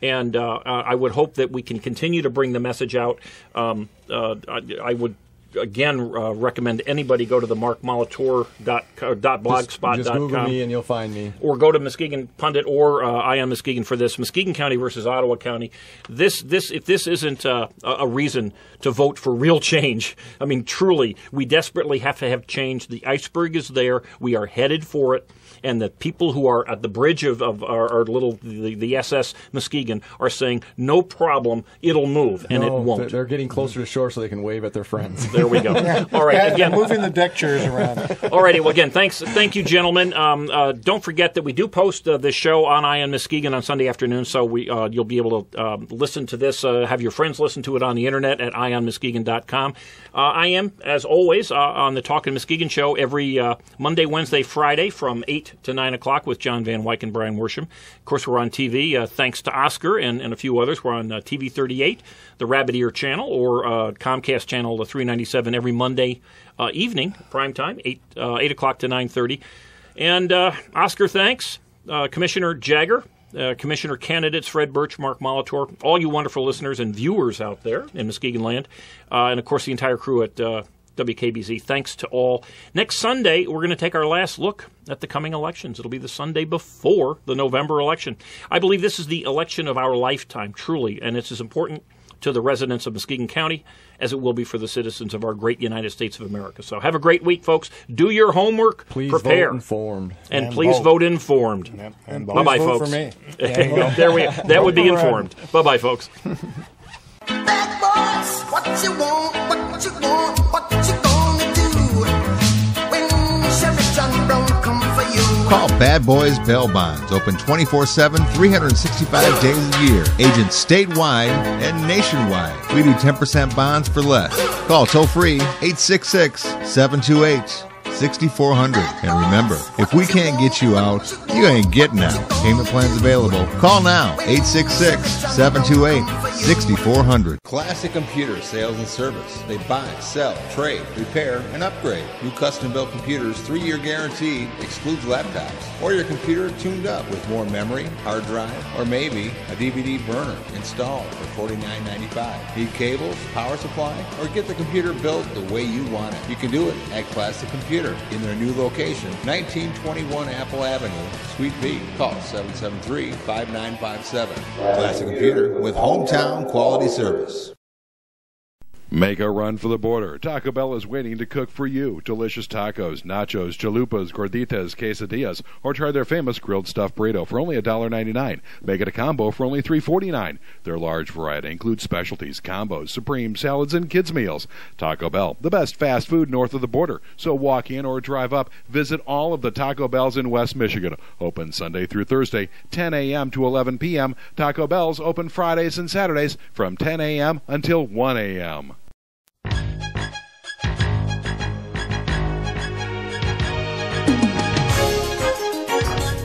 and I would hope that we can continue to bring the message out. I would. Again, recommend anybody go to the markmolitor.blogspot.com. Just Google me and you'll find me. Or go to Muskegon Pundit or I Am Muskegon for this. Muskegon County versus Ottawa County. If this isn't a reason to vote for real change, I mean, truly, we desperately have to have change. The iceberg is there. We are headed for it. And the people who are at the bridge of our little the SS Muskegon are saying, no problem, it'll move, and it won't. They're getting closer to shore so they can wave at their friends. There we go. All right, again, moving the deck chairs around. All righty. Well, again, thank you, gentlemen. Don't forget that we do post this show on Ion Muskegon on Sunday afternoon, so you'll be able to listen to this. Have your friends listen to it on the internet at ionmuskegon.com. I am, as always, on the Talkin' Muskegon show every Monday, Wednesday, Friday from 8 to 9 o'clock with John Van Wyck and Brian Worsham. Of course, we're on TV. Thanks to Oscar and a few others. We're on TV 38, the Rabbit Ear channel, or Comcast channel 397 every Monday evening, prime time, 8 o'clock to 9:30. And Oscar, thanks. Commissioner Jagger, Commissioner candidates Fred Birch, Mark Molitor, all you wonderful listeners and viewers out there in Muskegon land, and, of course, the entire crew at WKBZ. Thanks to all. Next Sunday, we're going to take our last look at the coming elections. It'll be the Sunday before the November election. I believe this is the election of our lifetime, truly, and it's as important to the residents of Muskegon County as it will be for the citizens of our great United States of America. So have a great week, folks. Do your homework. Please prepare. vote informed. And please vote informed. Yep. And bye-bye, vote folks. for me. There we That would be informed. Bye-bye, folks. Bad boys, what you want, what you want, what you gonna do when Sheriff John Brown come for you? Call Bad Boys Bail Bonds. Open 24/7, 365 days a year. Agents statewide and nationwide. We do 10% bonds for less. Call toll free 866-728-6400. And remember, if we can't get you out, you ain't getting out. Payment plans available. Call now 866-728-6400. Classic Computer Sales and Service. They buy, sell, trade, repair, and upgrade. New custom-built computers, 3-year guarantee, excludes laptops. Or your computer tuned up with more memory, hard drive, or maybe a DVD burner installed for $49.95. Need cables, power supply, or get the computer built the way you want it. You can do it at Classic Computer in their new location, 1921 Apple Avenue, Suite B. Call 773-5957. Classic Computer with hometown quality service. Make a run for the border. Taco Bell is waiting to cook for you. Delicious tacos, nachos, chalupas, gorditas, quesadillas, or try their famous grilled stuffed burrito for only $1.99. Make it a combo for only $3.49. Their large variety includes specialties, combos, supreme, salads, and kids' meals. Taco Bell, the best fast food north of the border. So walk in or drive up. Visit all of the Taco Bells in West Michigan. Open Sunday through Thursday, 10 a.m. to 11 p.m. Taco Bell's open Fridays and Saturdays from 10 a.m. until 1 a.m.